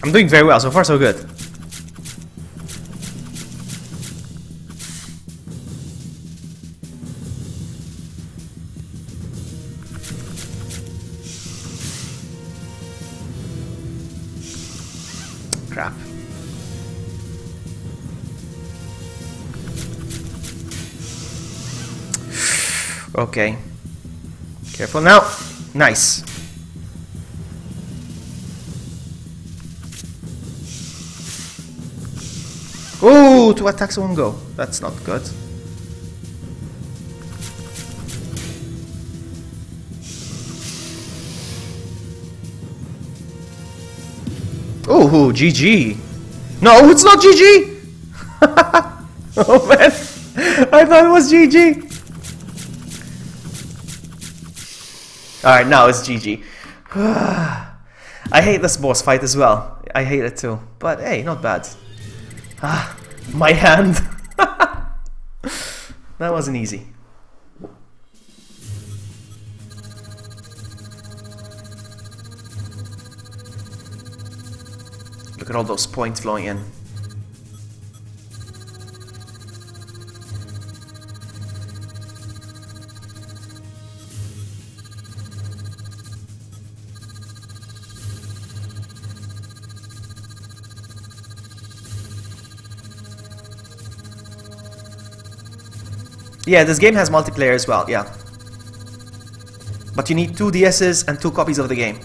I'm doing very well, so far so good. Crap. Okay. Careful now. Nice. Ooh, 2 attacks in 1 go. That's not good. Ooh, GG. No, it's not GG! Oh man, I thought it was GG. Alright, now it's GG. I hate this boss fight as well. I hate it too. But hey, not bad. Ah, my hand. That wasn't easy. Look at all those points flowing in. Yeah, this game has multiplayer as well, yeah. But you need 2 DSs and 2 copies of the game.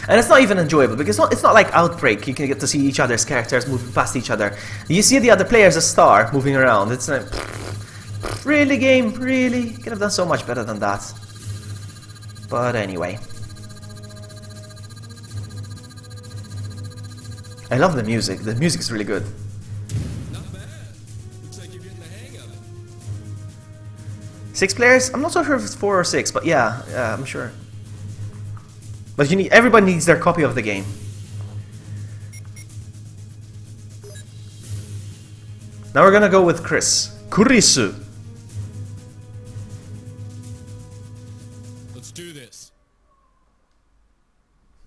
And it's not even enjoyable, because it's not like Outbreak. You can get to see each other's characters moving past each other. You see the other players a star moving around. It's like, really, game? Really? You could have done so much better than that. But anyway. I love the music. The music's really good. Not bad. Looks like you're getting the hang of it. 6 players? I'm not so sure if it's 4 or 6, but yeah, I'm sure. But you need, everybody needs their copy of the game. Now we're gonna go with Chris. Kurisu. Let's do this.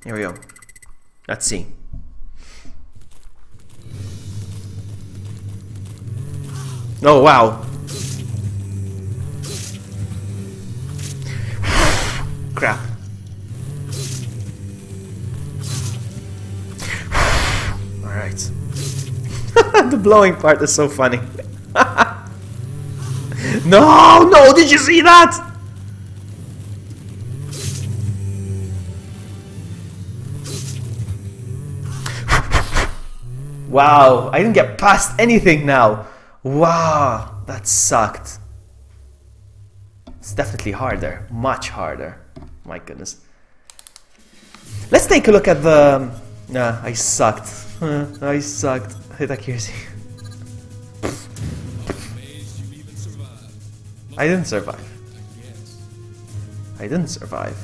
Here we go. Let's see. Oh wow. Crap. Alright. The blowing part is so funny. No, no, did you see that? Wow, I didn't get past anything now. Wow, that sucked. It's definitely harder, much harder. My goodness. Let's take a look at the... Nah, I sucked. I sucked. Hit accuracy. I didn't survive. I didn't survive.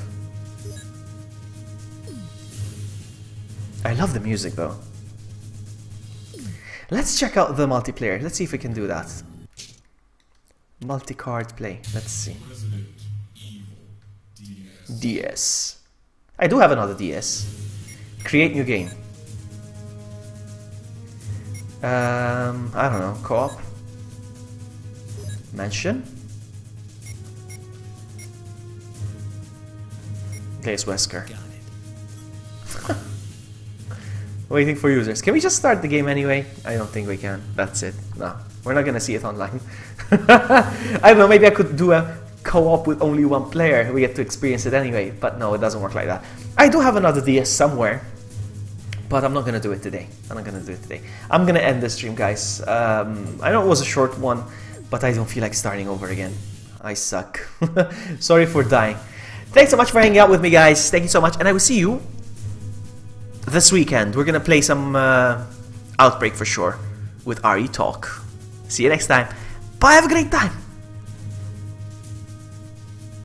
I love the music though. Let's check out the multiplayer. Let's see if we can do that. Multi-card play. Let's see. DS. I do have another DS. Create new game. I don't know. Co-op. Mention. Place Wesker. Waiting for users. Can we just start the game anyway? I don't think we can. That's it. No. We're not gonna see it online. I don't know, maybe I could do a co-op with only 1 player. We get to experience it anyway. But no, it doesn't work like that. I do have another DS somewhere. But I'm not gonna do it today. I'm not gonna do it today. I'm gonna end this stream, guys. I know it was a short one, but I don't feel like starting over again. I suck. Sorry for dying. Thanks so much for hanging out with me, guys. Thank you so much, and I will see you this weekend. We're gonna play some Outbreak for sure with RE Talk. See you next time. Bye, have a great time.